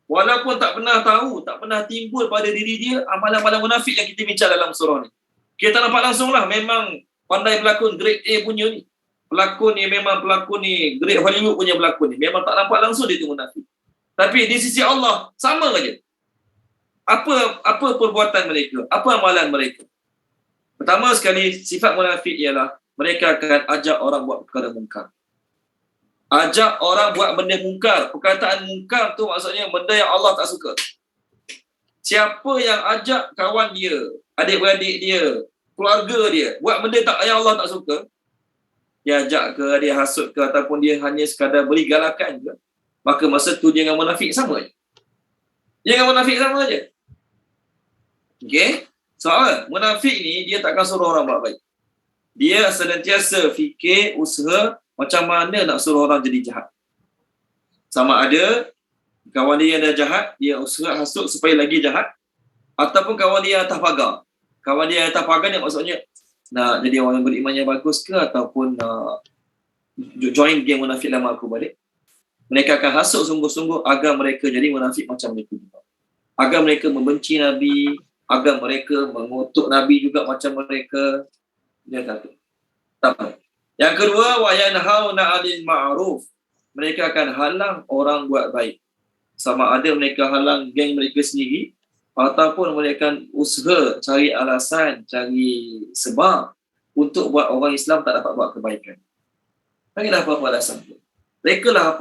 walaupun tak pernah tahu, tak pernah timbul pada diri dia amalan-amalan munafik yang kita bincang dalam surah ni. Kita tak nampak langsung lah, memang pandai pelakon grade A punya ni. Pelakon ni memang pelakon ni, grade Hollywood punya pelakon ni. Memang tak nampak langsung dia tu munafik. Tapi di sisi Allah, sama aja. Apa perbuatan mereka? Apa amalan mereka? Pertama sekali, sifat munafik ialah mereka akan ajak orang buat perkara mungkar. Ajak orang buat benda mungkar. Perkataan mungkar tu maksudnya benda yang Allah tak suka. Siapa yang ajak kawan dia, adik-beradik dia, keluarga dia buat benda yang Allah tak suka, dia ajak ke, dia hasut ke, ataupun dia hanya sekadar beri galakan ke, maka masa tu dia dengan munafik sama je. Dia dengan munafik sama je. Okey? Soal munafik ni dia takkan suruh orang buat baik. Dia senantiasa fikir, usaha macam mana nak suruh orang jadi jahat. Sama ada kawan dia yang dah jahat, dia usaha hasut supaya lagi jahat, ataupun kawan dia yang atas pagar. Kawan dia yang atas pagar ni maksudnya nak jadi orang yang beriman yang bagus ke, ataupun join geng munafik lama aku balik. Mereka akan hasut sungguh-sungguh agar mereka jadi munafik macam mereka juga. agar mereka membenci Nabi, agar mereka mengutuk Nabi juga macam mereka. Dia kata. Tak. Yang kedua, wa yanhauna 'anil ma'ruf. Mereka akan halang orang buat baik. Sama ada mereka halang geng mereka sendiri ataupun mereka akan usaha cari alasan, cari sebab untuk buat orang Islam tak dapat buat kebaikan. Bagaimana apa-apa alasan pun. Rekalah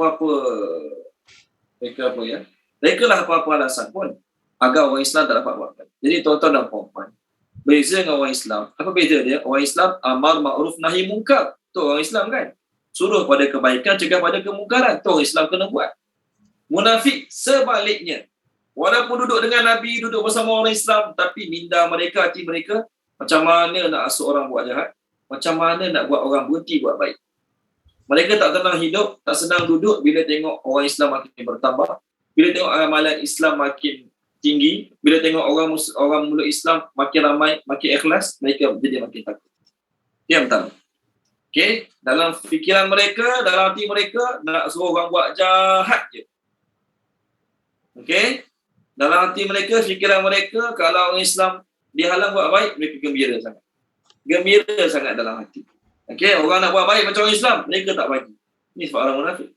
apa-apa alasan pun agar orang Islam tak dapat buat. Jadi tuan-tuan dan puan-puan, beza dengan orang Islam. Apa beza dia? Orang Islam amar ma'ruf nahi munkar. Tu orang Islam kan. Suruh pada kebaikan, cegah pada kemungkaran. Tu orang Islam kena buat. Munafik sebaliknya. Walaupun duduk dengan Nabi, duduk bersama orang Islam, tapi minda mereka, hati mereka, macam mana nak asuk orang buat jahat, macam mana nak buat orang berhenti buat baik. Mereka tak tenang hidup, tak senang duduk bila tengok orang Islam makin bertambah, bila tengok amalan Islam makin tinggi, bila tengok orang mulut Islam makin ramai, makin ikhlas, mereka jadi makin takut. Dia yang pertama. Okay? Dalam fikiran mereka, dalam hati mereka, nak suruh orang buat jahat je. Okay? Dalam hati mereka, fikiran mereka, kalau orang Islam dihalang buat baik, mereka gembira sangat. Gembira sangat dalam hati. Okay? Orang nak buat baik macam orang Islam, mereka tak bagi. Ini sifat orang munafik.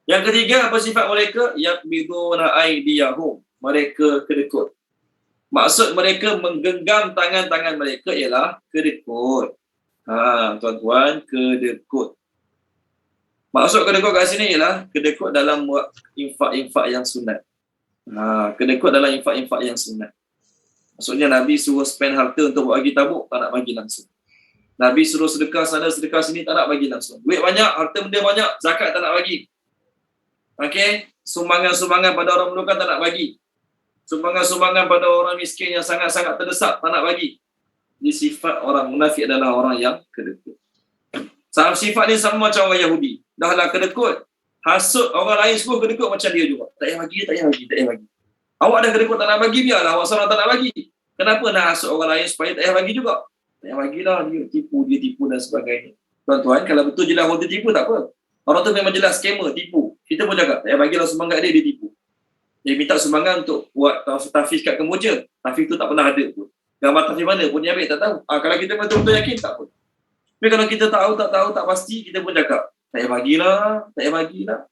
Yang ketiga, apa sifat mereka? Yakbiduna aydiyahum. Mereka kedekut. Maksud mereka menggenggam tangan-tangan mereka ialah kedekut. Tuan-tuan, kedekut. Maksud kedekut kat sini ialah kedekut dalam buat infak-infak yang sunat. Kedekut dalam infak-infak yang sunat. Maksudnya Nabi suruh spend harta untuk bagi tabuk, tak nak bagi langsung. Nabi suruh sedekah sana, sedekah sini, tak nak bagi langsung. Duit banyak, harta benda banyak, zakat tak nak bagi. Okay? Sumbangan-sumbangan pada orang memerlukan tak nak bagi. Sumbangan-sumbangan pada orang miskin yang sangat-sangat terdesak tak nak bagi. Ini sifat orang munafik adalah orang yang kedekut. Sifat ni sama macam orang Yahudi. Dahlah kedekut, hasut orang lain semua kedekut macam dia juga. Tak payah bagi. Awak dah kedekut tak nak bagi, biarlah awak seorang tak nak bagi. Kenapa nak hasut orang lain supaya tak payah bagi juga? Tak payah bagilah, dia tipu dan sebagainya. Tuan-tuan, kalau betul jelas orang tu tipu, tak apa. Orang tu memang jelas scammer, tipu. Kita pun cakap, tak payah bagilah sumbangan dia tipu. Dia minta sumbangan untuk buat tahfiz kat Kemboja. Tahfiz tu tak pernah ada pun. Gambar tahfiz mana pun dia ambil, tak tahu. Kalau kita betul-betul yakin, tak pun. Tapi kalau kita tak pasti, kita pun cakap, tak payah bagilah.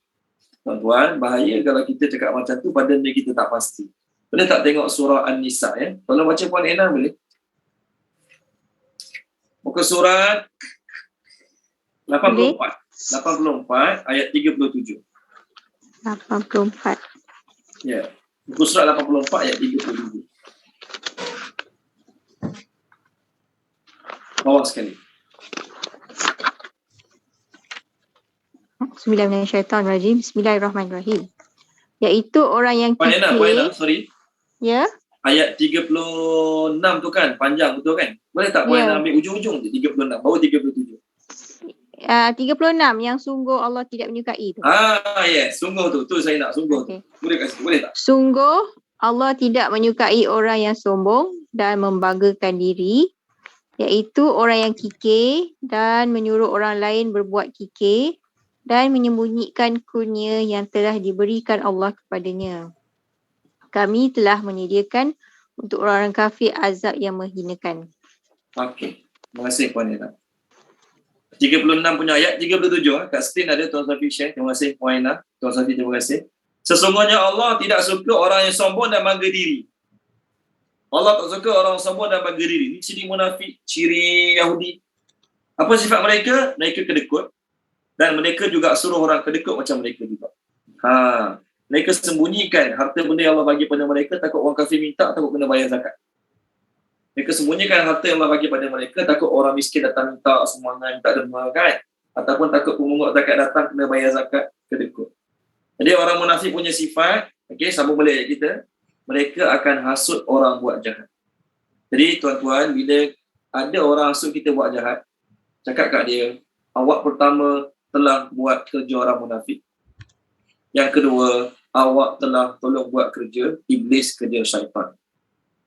Tuan-tuan, bahaya kalau kita cakap macam tu pada dia kita tak pasti. Boleh tak tengok surah An-Nisa ya? Tolong baca Puan Ena boleh? Muka surat 84 ayat 37. 84. Ya. Muka surat 84 ayat 37. Bawah sekali. Bismillahirrahmanirrahim. Bismillahirrahmanirrahim. Iaitu orang yang Puan Ena, sorry. Ya. Ayat 36 tu kan, panjang betul kan? Boleh tak Puan Ena ambil ujung-ujung tu, 36, baru 37. 36 yang sungguh Allah tidak menyukai tu. Yes, sungguh tu saya nak sungguh tu. Boleh kat situ, boleh tak? Sungguh Allah tidak menyukai orang yang sombong dan membanggakan diri, iaitu orang yang kikir dan menyuruh orang lain berbuat kikir dan menyembunyikan kurnia yang telah diberikan Allah kepadanya. Kami telah menyediakan untuk orang-orang kafir azab yang menghinakan. Okey. Terima kasih Puan Ena. 36 punya ayat, 37 kat screen ada Tuan Safi share. Terima kasih Puan Ena. Tuan Safi terima kasih. Sesungguhnya Allah tidak suka orang yang sombong dan bangga diri. Allah tak suka orang sombong dan bangga diri. Ini ciri munafik, ciri Yahudi. Apa sifat mereka? Mereka kedekut. Dan mereka juga suruh orang kedekut macam mereka juga. Mereka sembunyikan harta benda yang Allah bagi pada mereka, takut orang kafir minta, takut kena bayar zakat. Mereka sembunyikan harta yang Allah bagi pada mereka, takut orang miskin datang minta sumbangan, minta derma kan. Ataupun takut pemungut zakat datang kena bayar zakat, kedekut. Jadi orang munafik punya sifat, sambung balik ayat kita, mereka akan hasut orang buat jahat. Jadi tuan-tuan, bila ada orang hasut kita buat jahat, cakap kat dia, awak pertama telah buat kerja orang munafik. Yang kedua, awak telah tolong buat kerja iblis, kerja syaitan.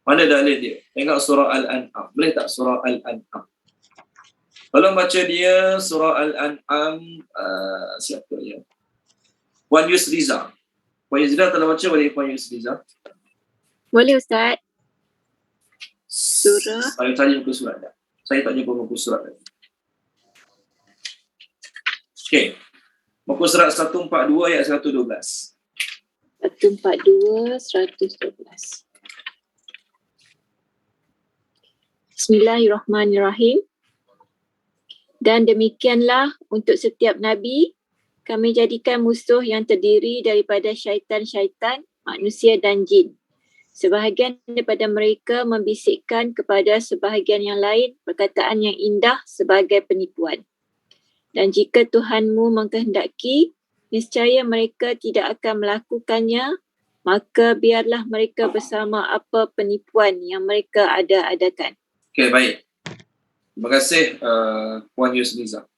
Mana dalil dia? Tengok surah Al-An'am. Boleh tak surah Al-An'am? Tolong baca dia surah Al-An'am. Siapa ya? Puan Yusriza. Puan Yusriza telah baca oleh Puan Yusriza. Boleh Ustaz. Surah. Saya cari muka surat dah. Saya tak jumpa muka surat dah. Okey. Muka surat 142 ayat 112. 142, 112. Bismillahirrahmanirrahim. Dan demikianlah untuk setiap Nabi, kami jadikan musuh yang terdiri daripada syaitan-syaitan, manusia dan jin. Sebahagian daripada mereka membisikkan kepada sebahagian yang lain perkataan yang indah sebagai penipuan. Dan jika Tuhanmu mengkehendaki, niscaya mereka tidak akan melakukannya, maka biarlah mereka bersama apa penipuan yang mereka ada-adakan. Okey, baik. Terima kasih Puan Yusniza.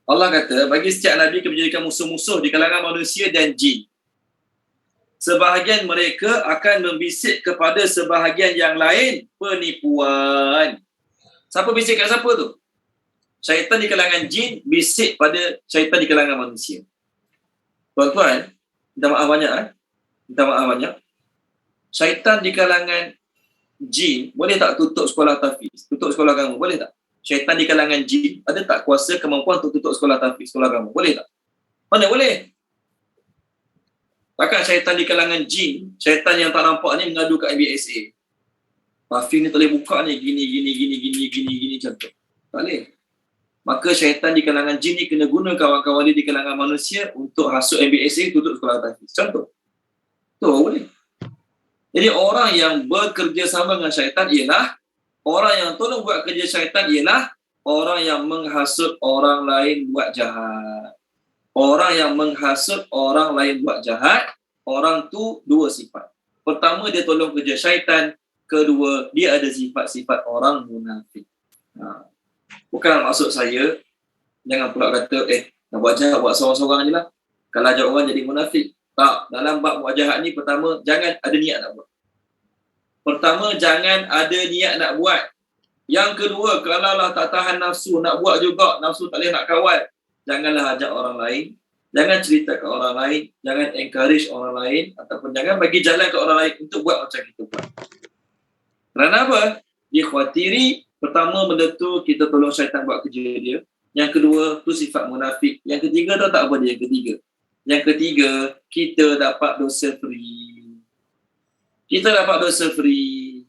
Allah kata, bagi setiap Nabi kami jadikan musuh-musuh di kalangan manusia dan jin. Sebahagian mereka akan membisik kepada sebahagian yang lain penipuan. Siapa bisik kat siapa tu? Syaitan di kalangan jin bisik pada syaitan di kalangan manusia. Tuan-tuan, minta maaf banyak. Minta maaf banyak. Syaitan di kalangan jin, boleh tak tutup sekolah tahfiz? Tutup sekolah agama, boleh tak? Syaitan di kalangan jin, ada tak kuasa kemampuan untuk tutup sekolah tahfiz, sekolah agama? Boleh tak? Mana boleh? Takkan syaitan di kalangan jin, syaitan yang tak nampak ni mengadu kat MBSA. Tahfiz ni tak boleh buka ni, gini, macam tu. Tak boleh. Maka syaitan di kalangan jin ni kena guna kawan-kawan dia di kalangan manusia untuk hasut MBSA, tutup sekolah tahfiz. Macam tu. Tu boleh. Jadi orang yang bekerjasama dengan syaitan ialah orang yang tolong buat kerja syaitan ialah orang yang menghasut orang lain buat jahat. Orang yang menghasut orang lain buat jahat, orang tu dua sifat. Pertama, dia tolong kerja syaitan. Kedua, dia ada sifat-sifat orang munafik. Bukan maksud saya, jangan pula kata, nak buat jahat, buat seorang-seorang je lah. Kalau ajak orang jadi munafik. Tak, dalam bab buat jahat ni, pertama, jangan ada niat nak buat. Pertama, jangan ada niat nak buat. Yang kedua, kalau lah tak tahan nafsu, nak buat juga, nafsu tak boleh nak kawal, janganlah ajak orang lain, jangan cerita ke orang lain, jangan encourage orang lain, ataupun jangan bagi jalan ke orang lain untuk buat macam kita buat. Kerana apa? Dia khawatiri, pertama benda tu kita tolong syaitan buat kerja dia. Yang kedua, tu sifat munafik. Yang ketiga tu tak apa dia, Yang ketiga, kita dapat dosa free. Kita dapat dosa free.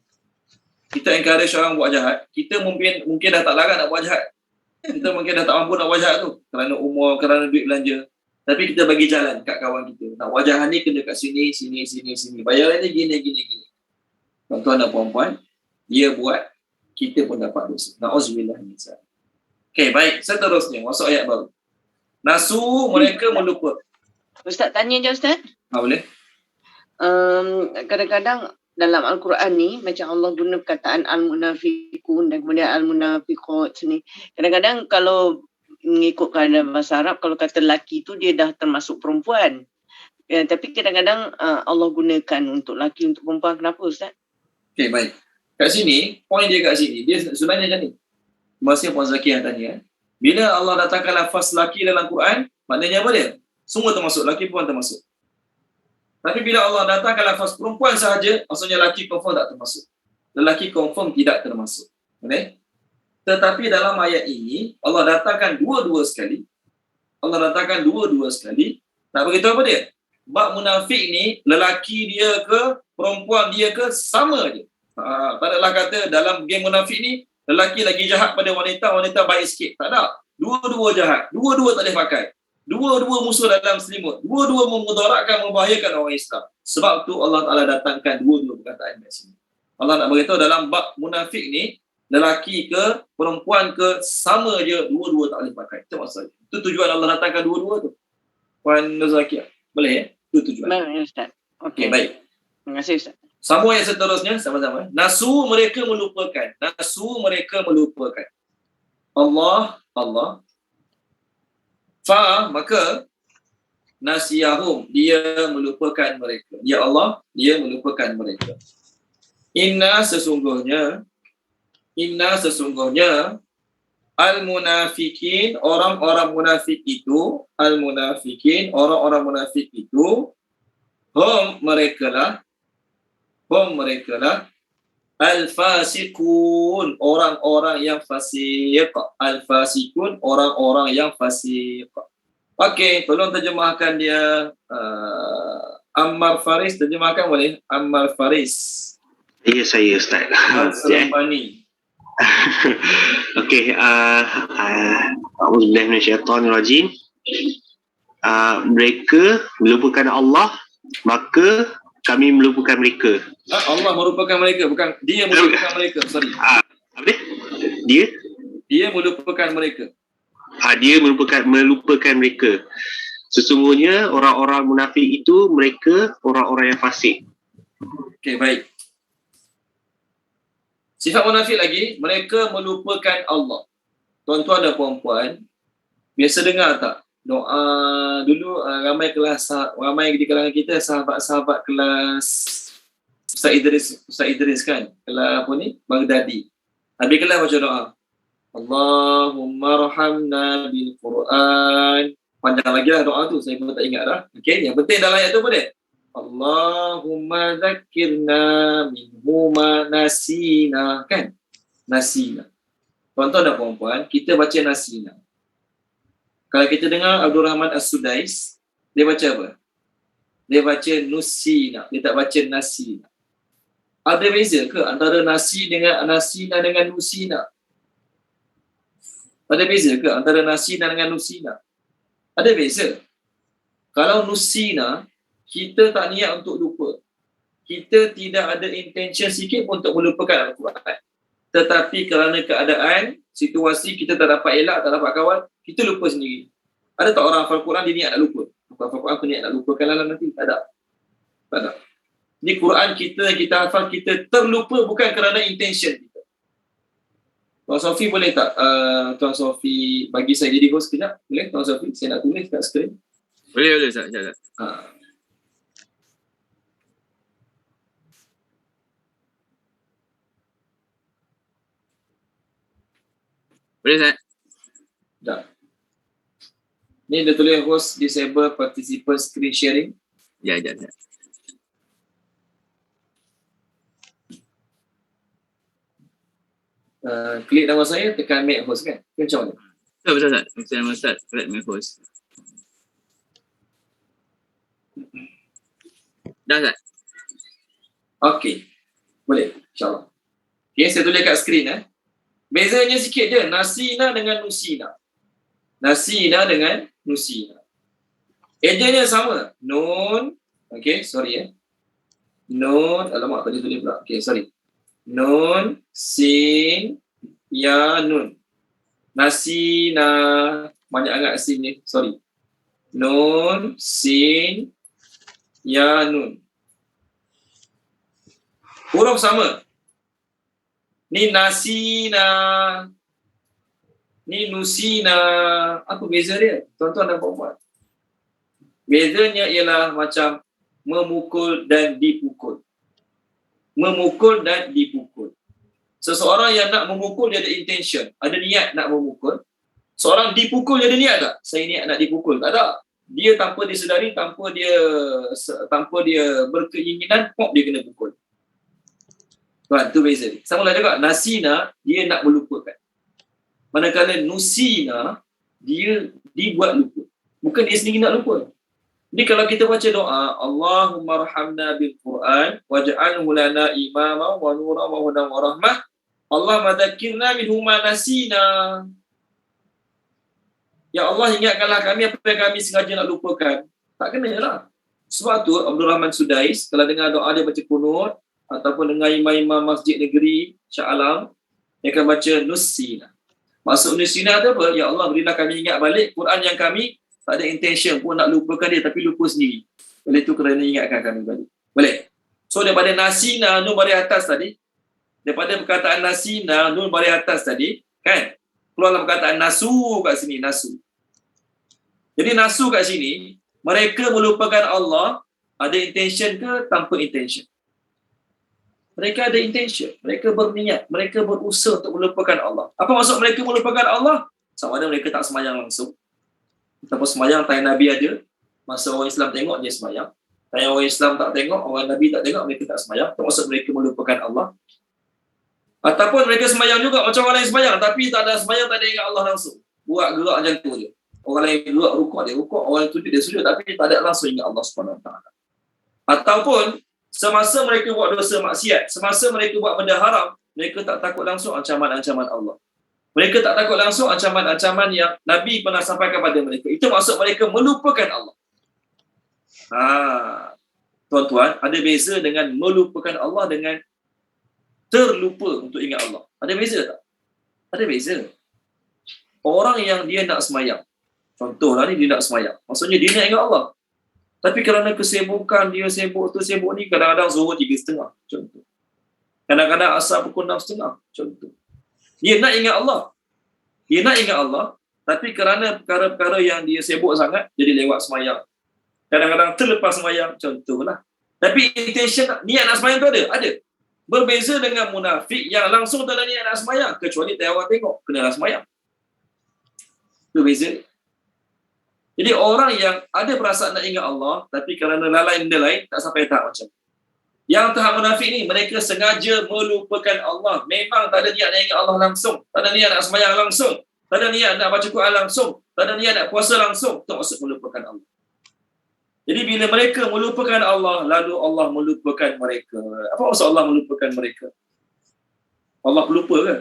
Kita encourage orang buat jahat. Kita mungkin dah tak larat nak buat jahat. Kita mungkin dah tak mampu nak buat jahat tu. Kerana umur, kerana duit belanja. Tapi kita bagi jalan kat kawan kita. Nak buat jahat ni kena kat sini. Bayaran ni gini. Tuan-tuan dan puan-puan, dia buat, kita pun dapat dosa. Na'udzubillah min zalik. Okey, baik. Seterusnya, masuk ayat baru. Nasu mereka melupa. Ustaz tanya je Ustaz. Boleh? Kadang-kadang dalam Al-Quran ni macam Allah guna perkataan al-munafiqun dan kemudian al-munafiqat ni. Kadang-kadang kalau mengikut keadaan bahasa Arab, kalau kata lelaki tu dia dah termasuk perempuan. Ya, tapi kadang-kadang Allah gunakan untuk lelaki, untuk perempuan. Kenapa Ustaz? Okey, baik. Kat sini, poin dia kat sini. Dia sebenarnya macam ni. Masa Puan Zaki yang tanya. Bila Allah datangkan lafaz lelaki dalam Quran, maknanya apa dia? Semua termasuk, lelaki perempuan termasuk. Tapi bila Allah datangkan lafaz perempuan sahaja, maksudnya lelaki confirm tak termasuk. Lelaki confirm tidak termasuk. Okay? Tetapi dalam ayat ini, Allah datangkan dua-dua sekali. Nak beritahu apa dia? Bab munafik ni, lelaki dia ke, perempuan dia ke, sama je. Tak adalah kata dalam game munafik ni, lelaki lagi jahat pada wanita, wanita baik sikit. Tak ada. Dua-dua jahat. Dua-dua tak boleh pakai. Dua-dua musuh dalam selimut. Dua-dua memudaratkan, membahayakan orang Islam. Sebab tu Allah Ta'ala datangkan dua-dua perkataan kat sini. Allah nak beritahu dalam bab munafik ni, lelaki ke, perempuan ke, sama je, dua-dua tak boleh pakai. Itu maksudnya. Itu tujuan Allah datangkan dua-dua tu. Puan Zakiah. Boleh ya? Itu tujuan. Baik Ustaz. Okey, baik. Terima kasih Ustaz. Sambung ayat seterusnya, sama-sama. Nasu mereka melupakan. Allah. Maka nasiyahum, dia melupakan mereka. Ya Allah, dia melupakan mereka. Inna sesungguhnya al-munafikin, orang-orang munafik itu, hum merekalah Hum mereka lah al-fasiqun, orang-orang yang fasik. Al-fasiqun, orang-orang yang fasik. Okey, tolong terjemahkan dia. Ammar Faris, terjemahkan boleh? Ammar Faris. Ya, saya Ustaz. Al-Serambani. Okey, A'udzubillahi minasyaitonirrajim. Mereka melupakan Allah, maka kami melupakan mereka. Allah merupakan mereka, bukan dia melupakan mereka. Sorry. Apa dia? Dia melupakan mereka. Dia melupakan mereka. Sesungguhnya orang-orang munafik itu mereka orang-orang yang fasik. Okey, baik. Sifat munafik lagi, mereka melupakan Allah. Tuan-tuan dan puan-puan, biasa dengar tak doa dulu ramai di kalangan kita sahabat-sahabat kelas Ustaz Idris kan, kelas apa ni, Baghdadi. Habis kelas baca doa, Allahumma rahamna bil Quran. Panjang lagi lah doa tu, saya pun tak ingat dah. Okey, yang penting dalam ayat tu apa dia? Allahumma zakirna minhu ma nasina, kan? Nasina. Tuan-tuan dan puan-puan, kita baca nasina. Kalau kita dengar Abdul Rahman As-Sudais, dia baca apa? Dia baca nusina, dia tak baca nasina. Ada beza ke antara nasina dengan nusina? Ada beza ke antara nasina dengan nusina? Ada beza. Kalau nusina, kita tak niat untuk lupa. Kita tidak ada intention sikit pun untuk melupakan Al-Quran. Tetapi kerana keadaan, situasi kita tak dapat elak, tak dapat kawal, kita lupa sendiri. Ada tak orang hafal Quran dia niat nak lupa? Hafal Quran aku niat nak lupakan lah nanti? Tak ada. Tak ada. Ini Quran kita hafal, kita terlupa bukan kerana intention kita. Tuan Sofi boleh tak? Tuan Sofi bagi saya jadi host sekejap? Boleh Tuan Sofi? Saya nak tulis kat skrin. Boleh sekejap. Boleh Ustaz? Dah. Ni dia tulis host disable participant screen sharing. Ya. Klik nama saya, tekan make host kan? Macam mana? Betul Ustaz. Macam nama Ustaz, create my host. Dah Ustaz? Okey. Boleh, insyaAllah. Okay, saya tulis kat skrin. Bezanya sikit je, nasina dengan nusina. Nasina dengan nusina. Ejanya sama. Nun, okey, sorry Nun, alamak tadi tulis pula. Okey, sorry. Nun, sin, ya, nun. Nasina, banyak agak sin ni, sorry. Nun, sin, ya, nun. Huruf sama. Ni nasina, ni nusina. Apa beza dia? Tuan-tuan dan puan-puan. Bezanya ialah macam memukul dan dipukul. Memukul dan dipukul. Seseorang yang nak memukul dia ada intention, ada niat nak memukul. Seorang dipukul dia ada niat tak? Saya niat nak dipukul. Tak ada. Dia tanpa disedari, tanpa dia berkeinginan, dia kena pukul. Tuan, tu beza dia. Sama lah juga, nasina, dia nak melupakan. Manakala nusina, dia dibuat lupa. Bukan dia sendiri nak lupa. Jadi kalau kita baca doa, Allahumma rahamna bil Quran, waj'alhu lana imama wa nura wa hudan wa rahmah, Allahumma dzakirna minhu ma nasina. Ya Allah, ingatkanlah kami apa yang kami sengaja nak lupakan. Tak kena lah. Sebab tu Abdul Rahman Sudais, kalau dengar doa dia baca kunut, ataupun dengan imam-imam masjid negeri Shah Alam, dia akan baca nusina. Maksud nusina tu apa? Ya Allah, berilah kami ingat balik Quran yang kami tak ada intention pun nak lupakan dia, tapi lupa sendiri. Oleh itu kerana ingatkan kami balik. Boleh? So daripada nasina, nun baris atas tadi, daripada perkataan nasina, nun baris atas tadi, kan? Keluarlah perkataan nasu kat sini, nasu. Jadi nasu kat sini, mereka melupakan Allah, ada intention ke tanpa intention? Mereka ada intention, mereka berniat, mereka berusaha untuk melupakan Allah. Apa maksud mereka melupakan Allah? Sama ada mereka tak sembahyang langsung, ataupun sembahyang time Nabi ada, masa orang Islam tengok dia sembahyang. Tanya orang Islam tak tengok, orang Nabi tak tengok, mereka tak sembahyang. Tak maksud mereka melupakan Allah. Ataupun mereka sembahyang juga macam orang lain sembahyang, tapi tak ada sembahyang, tak ada ingat Allah langsung. Buat gerak macam tu je. Orang lain gerak rukuk, dia rukuk, orang sujud, dia sujud, tapi tak ada langsung ingat Allah Subhanahu Wa Taala. Ataupun semasa mereka buat dosa maksiat, semasa mereka buat benda haram, mereka tak takut langsung ancaman-ancaman Allah. Mereka tak takut langsung ancaman-ancaman yang Nabi pernah sampaikan pada mereka. Itu maksud mereka melupakan Allah. Tuan-tuan, ada beza dengan melupakan Allah dengan terlupa untuk ingat Allah. Ada beza tak? Ada beza. Orang yang dia nak semayang, contohlah ni, dia nak semayang, maksudnya dia nak ingat Allah, tapi kerana kesibukan dia, sibuk tu sibuk ni, kadang-kadang zuhur 3.30 contoh, kadang-kadang asar pukul 6.30 contoh. Dia nak ingat Allah, tapi kerana perkara-perkara yang dia sibuk sangat, jadi lewat semayang, kadang-kadang terlepas semayang, contohlah. Tapi intention, niat nak semayang tu ada. Berbeza dengan munafik yang langsung tak ada niat nak semayang, kecuali tak orang tengok, kenalah semayang. Berbeza. Jadi orang yang ada perasaan nak ingat Allah, tapi kerana lalai benda lain, tak sampai tahap macam. Yang tahap munafik ni, mereka sengaja melupakan Allah. Memang tak ada niat nak ingat Allah langsung, tak ada niat nak semayang langsung, tak ada niat nak baca Quran langsung, tak ada niat nak puasa langsung. Itu maksud melupakan Allah. Jadi bila mereka melupakan Allah, lalu Allah melupakan mereka. Apa maksud Allah melupakan mereka? Allah pelupa ke?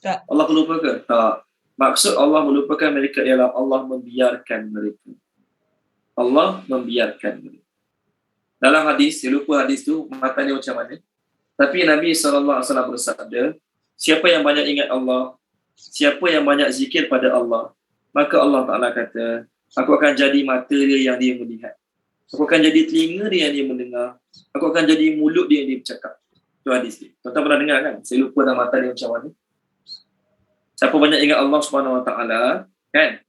Tak. Allah pelupa ke? Tak. Maksud Allah melupakan mereka ialah Allah membiarkan mereka. Allah membiarkan mereka. Dalam hadis, saya lupa hadis tu, mata dia macam mana. Tapi Nabi SAW bersabda, siapa yang banyak ingat Allah, siapa yang banyak zikir pada Allah, maka Allah Ta'ala kata, aku akan jadi mata dia yang dia melihat. Aku akan jadi telinga dia yang dia mendengar. Aku akan jadi mulut dia yang dia bercakap. Itu hadis dia. Tuan-tuan pernah dengar kan? Saya lupa dah mata dia macam mana. Siapa banyak ingat Allah Subhanahu Wa Taala, kan?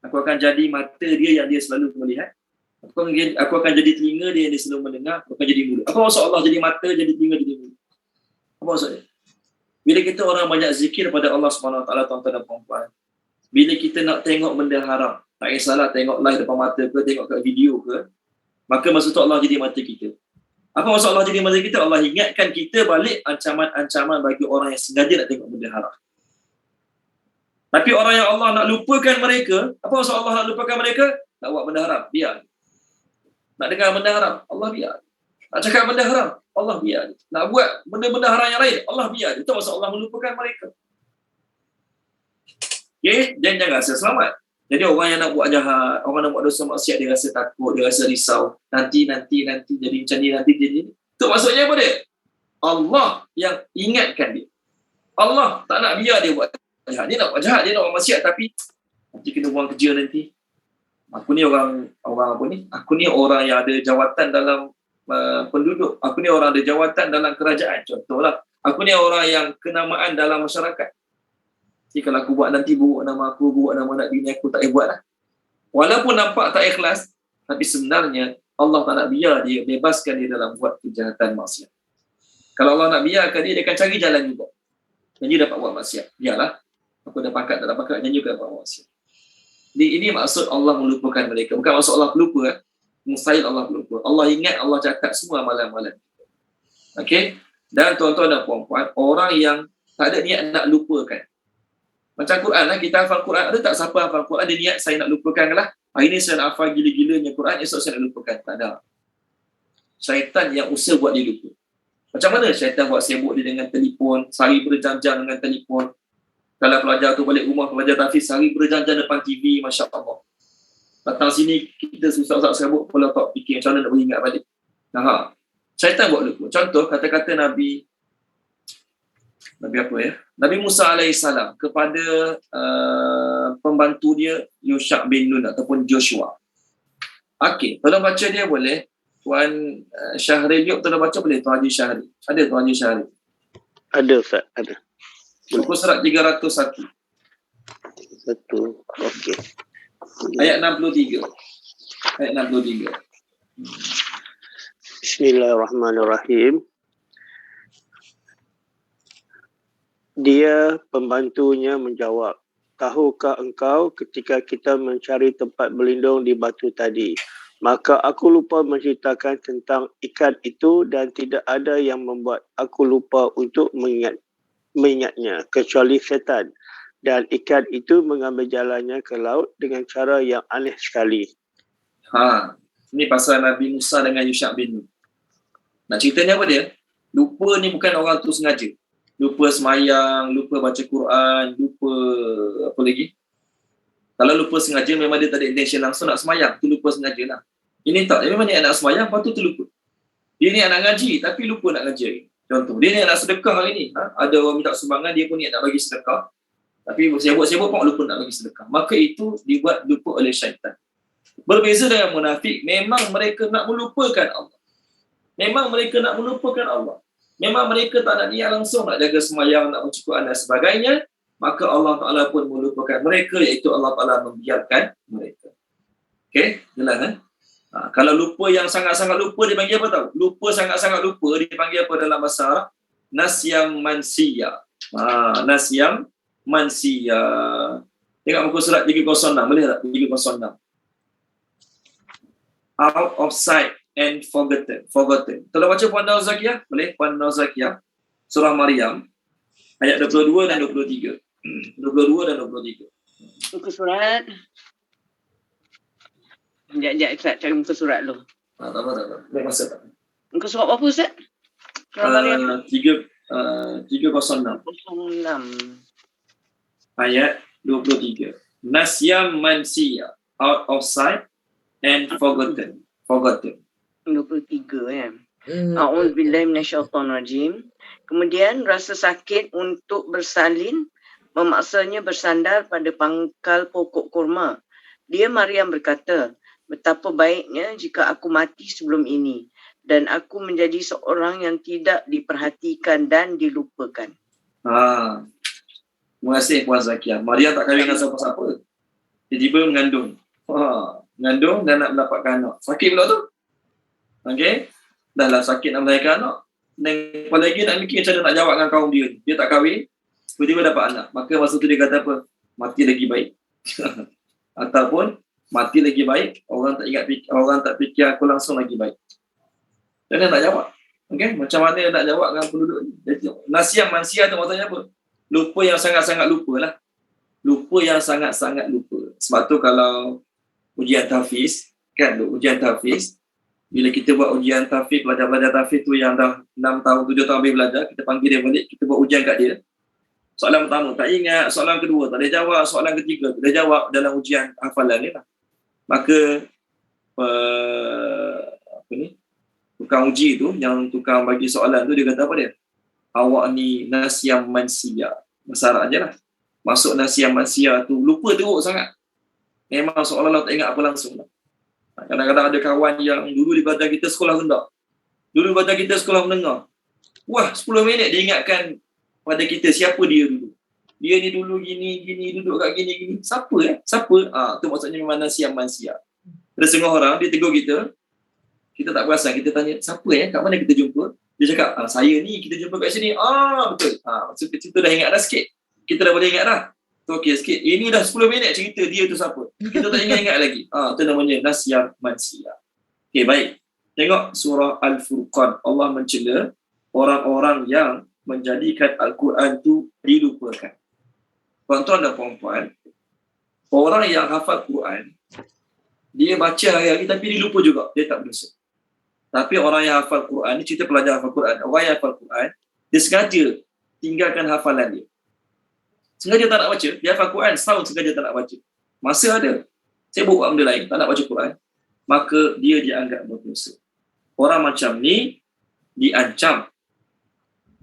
Aku akan jadi mata dia yang dia selalu melihat. Aku akan jadi telinga dia yang dia selalu mendengar. Aku akan jadi mulut. Apa maksud Allah jadi mata, jadi telinga, jadi mulut? Apa maksudnya? Bila kita orang banyak zikir pada Allah Subhanahu Wa Taala, tuan-tuan dan puan-puan, bila kita nak tengok benda haram, tak kisahlah tengok live depan mata ke, tengok kat video ke, maka maksud Allah jadi mata kita. Apa maksud Allah jadi mata kita? Allah ingatkan kita balik ancaman-ancaman bagi orang yang sengaja nak tengok benda haram. Tapi orang yang Allah nak lupakan mereka, apa maksud Allah nak lupakan mereka? Nak buat benda haram, biar. Nak dengar benda haram, Allah biar. Nak cakap benda haram, Allah biar. Nak buat benda-benda haram yang lain, Allah biar. Itu maksud Allah melupakan mereka. Okay? Dan jangan rasa selamat. Jadi orang yang nak buat jahat, orang nak buat dosa maksiat, dia rasa takut, dia rasa risau. Nanti jadi macam ni, nanti jadi ni. Itu maksudnya apa dia? Allah yang ingatkan dia. Allah tak nak biar dia buat jahat. Dia nak buat jahat, dia nak buat maksiat, tapi nanti kena buang kerja nanti. Aku ni orang apa ni? Aku ni orang yang ada jawatan dalam penduduk. Aku ni orang ada jawatan dalam kerajaan. Contohlah, aku ni orang yang kenamaan dalam masyarakat. Jadi kalau aku buat nanti buruk nama aku, buruk nama anak bini aku, tak boleh buat lah. Walaupun nampak tak ikhlas, tapi sebenarnya Allah tak nak biar dia, bebaskan dia dalam buat kejahatan maksiat. Kalau Allah nak biarkan dia, dia akan cari jalan juga. Dan dia dapat buat maksiat. Biarlah. Aku dah pangkat, tak ada pangkat, dan juga dapat buat maksiat. Jadi ini maksud Allah melupakan mereka. Bukan maksud Allah pelupa. Mustahil Allah pelupa. Allah ingat, Allah catat semua amalan-amalan. Okey? Dan tuan-tuan dan puan-puan, orang yang tak ada niat nak lupakan. Macam Quran lah, kita hafal Quran. Ada tak siapa hafal Quran, dia niat saya nak lupakan lah. Hari ni saya nak hafal gila-gilanya Quran, esok saya nak lupakan. Tak ada. Syaitan yang usaha buat dia lupa. Macam mana syaitan buat sibuk dia dengan telefon, sehari berjam-jam dengan telefon. Kalau pelajar tu balik rumah, pelajar tahfiz, sehari berjam-jam depan TV, Masya Allah. Datang sini, kita susah-susah sibuk, pula tak fikir macam mana nak beringat balik. Nah, syaitan buat lupa. Contoh, kata-kata Nabi apa ya? Nabi Musa alaihissalam kepada pembantu dia Yusha bin Nun ataupun Joshua. Okey, tolong baca dia boleh. Tuan Syahri Diop tolong baca boleh Tuan Haji Syahri. Ada Tuan Haji Syahri? Ada Ustaz, ada. Buku surat 301. Okey. Ayat 63. Ayat 63. Bismillahirrahmanirrahim. Dia, pembantunya, menjawab, tahukah engkau ketika kita mencari tempat berlindung di batu tadi, Maka aku lupa menceritakan tentang ikan itu dan tidak ada yang membuat aku lupa untuk mengingatnya kecuali setan. Dan ikan itu mengambil jalannya ke laut dengan cara yang aneh sekali. Ini pasal Nabi Musa dengan Yusha bin Nun. Nak ceritanya apa dia? Lupa ni bukan orang tu sengaja. Lupa semayang, lupa baca Quran, lupa apa lagi? Kalau lupa sengaja memang dia tak ada intention langsung nak semayang. Tu lupa sengaja lah. Ini tak. Memang dia nak semayang, lepas tu lupa. Dia ni nak ngaji tapi lupa nak ngaji. Contoh, dia ni nak sedekah hari ni. Ada orang minta sumbangan, dia pun nak bagi sedekah. Tapi sibuk-sibuk pun lupa nak bagi sedekah. Maka itu dibuat lupa oleh syaitan. Berbeza dengan munafik, memang mereka nak melupakan Allah. Memang mereka nak melupakan Allah. Memang mereka tak nak niat langsung nak jaga semayang, nak baca Quran dan sebagainya. Maka Allah Ta'ala pun melupakan mereka, iaitu Allah Ta'ala membiarkan mereka. Okey, jelas kan? Kalau lupa yang sangat-sangat lupa, dia panggil apa tahu? Lupa sangat-sangat lupa, dia panggil apa dalam bahasa Arab? Nasyam mansiya. Nasyam mansiya. Tengok muka surat 306, boleh tak? 306. Out of sight and forgotten. Tolong baca Puan Daud Zakiyah. Boleh? Puan Daud Zakiyah. Surah Maryam. Ayat 22 dan 23. 22 dan 23. Muka surat. Sekejap, Ustaz. Cari muka surat dulu. Tak apa. Baik masa tak. Muka surat berapa, Ustaz? Surah Maryam. 306. 06. Ayat 23. Nasyam mansiya. Out of sight and forgotten. 23 ya. A'udzubillahi minasyaitonirrajim. Kemudian rasa sakit untuk bersalin memaksanya bersandar pada pangkal pokok kurma. Dia Maryam berkata, betapa baiknya jika aku mati sebelum ini dan aku menjadi seorang yang tidak diperhatikan dan dilupakan. Terima kasih Puan Zakiyah. Maryam tak kahwin dengan siapa-siapa. Tiba-tiba mengandung. Mengandung dan nak mendapatkan anak. Sakit pula tu. Okey. Dah lah sakit nak melahirkan anak. Dan apalagi nak mikir macam mana nak jawab dengan kaum dia. Dia tak kahwin, tiba-tiba dapat anak. Maka masa tu dia kata apa? Mati lagi baik. Ataupun mati lagi baik, orang tak fikir aku langsung lagi baik. Dan dia nak jawab. Okey, macam mana nak jawab dengan penduduk ni? Nasyam mansia tu maksudnya apa? Lupa yang sangat-sangat lupa lah. Lupa yang sangat-sangat lupa. Sebab tu kalau ujian tahfiz, kan, ujian tahfiz, bila kita buat ujian tahfiz, pelajar-pelajar tahfiz tu yang dah 6 tahun, 7 tahun habis belajar, kita panggil dia balik, kita buat ujian kat dia. Soalan pertama tak ingat, soalan kedua tak boleh jawab, soalan ketiga tak boleh jawab dalam ujian hafalan ni lah. Maka tukang uji tu, yang tukang bagi soalan tu, dia kata apa dia? Awak ni nasyam mansiya. Bahasa Arab je lah. Masuk nasyam mansiya tu, lupa teruk sangat. Memang seolah-olah tak ingat apa langsung lah. Kadang-kadang ada kawan yang dulu di badan kita sekolah rendah. Dulu badan kita sekolah menengah. Wah, 10 minit dia ingatkan pada kita siapa dia dulu. Dia ni dulu gini, duduk kat gini. Siapa Siapa? Tu maksudnya memang nasyam mansiya. Ada setengah orang, dia tegur kita. Kita tak perasan, kita tanya, siapa kat mana kita jumpa? Dia cakap, saya ni, kita jumpa kat sini. Betul. Maksud kita dah ingat dah sikit. Kita dah boleh ingat dah. Tu okey sikit. Ini dah 10 minit cerita dia tu siapa. Kita tak ingat lagi. Tu namanya nasyam mansiya. Okey, baik. Tengok surah Al-Furqan. Allah mencela orang-orang yang menjadikan Al-Quran tu dilupakan. Tuan-tuan dan puan-puan, orang yang hafal Quran, dia baca hari-hari tapi dia lupa juga. Dia tak berdosa. Tapi orang yang hafal Quran, ni cerita pelajar hafal Quran. Orang yang hafal Quran, dia sengaja tinggalkan hafalan dia. Sengaja tak nak baca. Dia hafal Quran, setahun sengaja tak nak baca. Masa ada. Sibuk buat benda lain, tak nak baca Quran. Maka dia dianggap berdosa. Orang macam ni diancam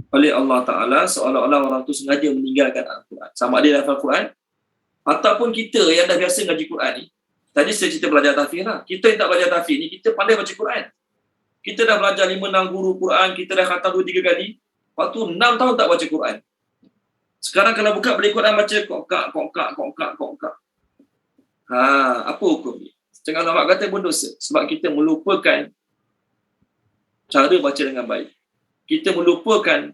oleh Allah Ta'ala seolah-olah orang tu sengaja meninggalkan Al-Quran. Sama ada hafal Quran ataupun kita yang dah biasa ngaji Quran ni. Tadi saya cerita belajar tahfiz lah. Kita yang tak belajar tahfiz ni, kita pandai baca Quran. Kita dah belajar 5-6 guru Quran, kita dah khatam 2-3 kali. Lepas tu 6 tahun tak baca Quran. Sekarang kalau buka beli Quran baca kongkak. Apa hukum ni? Setengah ulama kata berdosa sebab kita melupakan cara baca dengan baik. Kita melupakan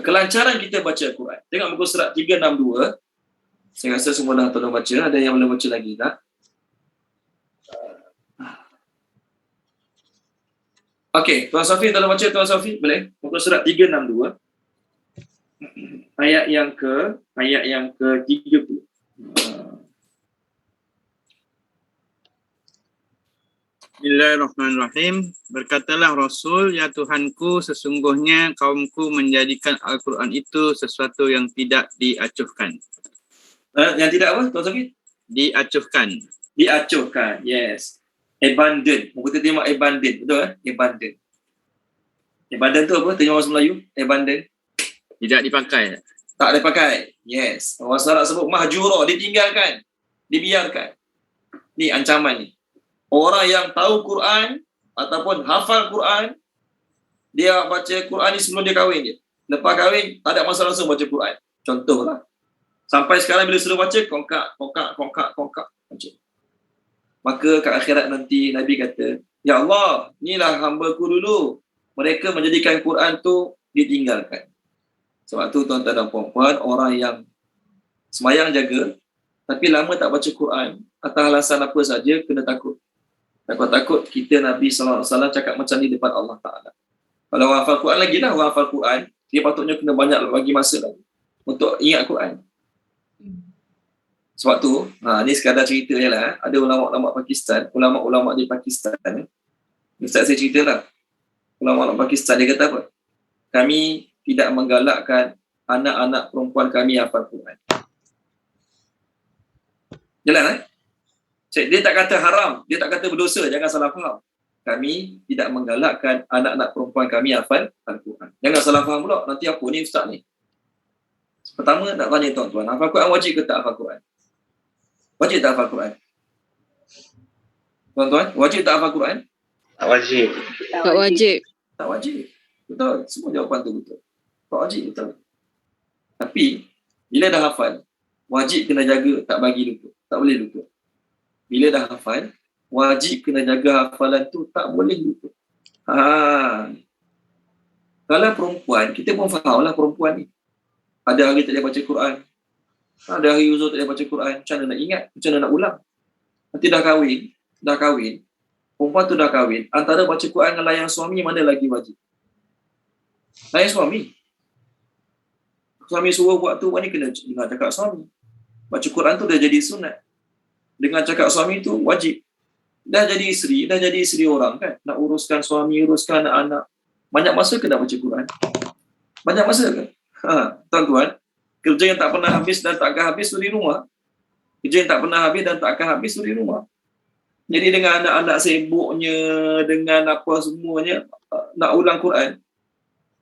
kelancaran kita baca Quran. Tengok muka surat 362. Saya rasa semua dah tolong baca. Ada yang belum baca lagi tak? Okey, Tuan Safi tolong baca Tuan Safi, boleh? Muka surat 362. Ayat yang ke-30. Bismillahirrahmanirrahim. Berkatalah Rasul, ya Tuhanku, sesungguhnya kaumku menjadikan Al-Quran itu sesuatu yang tidak diacuhkan. Yang tidak apa, Tuan Safi? Diacuhkan. Diacuhkan, yes. Abandon. Kita terjemah abandon, betul Abandon. Abandon tu apa? Terjemah bahasa Melayu? Abandon. Tidak dipakai. Tak dipakai. Yes. Bahasa Arab sebut mahjura, ditinggalkan. Dibiarkan. Ni ancaman ni. Orang yang tahu Quran ataupun hafal Quran, dia baca Quran ni sebelum dia kahwin je. Lepas kahwin, tak ada masa langsung baca Quran. Contohlah. Sampai sekarang bila suruh baca, kongkak. Baca. Maka kat akhirat nanti Nabi kata, ya Allah, inilah hamba-Ku dulu. Mereka menjadikan Quran tu ditinggalkan. Sebab tu tuan-tuan dan puan-puan, orang yang semayang jaga, tapi lama tak baca Quran, atas alasan apa saja, kena takut. Takut-takut kita Nabi SAW cakap macam ni depan Allah Ta'ala. Kalau orang hafal Quran lagi lah, orang hafal Quran, dia patutnya kena banyak bagi masa lagi untuk ingat Quran. Sebab tu, ni sekadar cerita je lah. Ada ulama-ulama Pakistan, ulama-ulama di Pakistan. Ustaz saya ceritalah. Ulama-ulama Pakistan, dia kata apa? Kami tidak menggalakkan anak-anak perempuan kami hafal Quran. Jelas Dia tak kata haram, dia tak kata berdosa, jangan salah faham. Kami tidak menggalakkan anak-anak perempuan kami hafal Al-Quran. Jangan salah faham pula, nanti apa ni ustaz ni? Pertama nak tanya tuan-tuan, hafal Quran wajib ke tak hafal Quran? Wajib tak hafal Quran? Tuan-tuan, wajib tak hafal Quran? Tak wajib. Tak wajib. Tak wajib. Betul, semua jawapan tu betul. Tak wajib, betul. Tapi, bila dah hafal, wajib kena jaga, tak bagi lupa. Tak boleh lupa. Bila dah hafal, wajib kena jaga hafalan tu, tak boleh lupa. Kalau perempuan, kita pun faham lah perempuan ni. Ada hari tak boleh baca Quran. Ada hari uzur tak boleh baca Quran. Macam mana nak ingat? Macam mana nak ulang? Nanti dah kahwin. Perempuan tu dah kahwin. Antara baca Quran dengan layan suami, mana lagi wajib? Layan suami. Suami suruh buat tu, ni kena dengar cakap suami. Baca Quran tu dah jadi sunat. Dengan cakap suami tu wajib. Dah jadi isteri orang kan. Nak uruskan suami, uruskan anak-anak. Banyak masa ke nak baca Quran? Banyak masa ke? Tuan-tuan, kerja yang tak pernah habis dan tak akan habis suri rumah. Kerja yang tak pernah habis dan tak akan habis suri rumah. Jadi dengan anak-anak sibuknya, dengan apa semuanya, nak ulang Quran.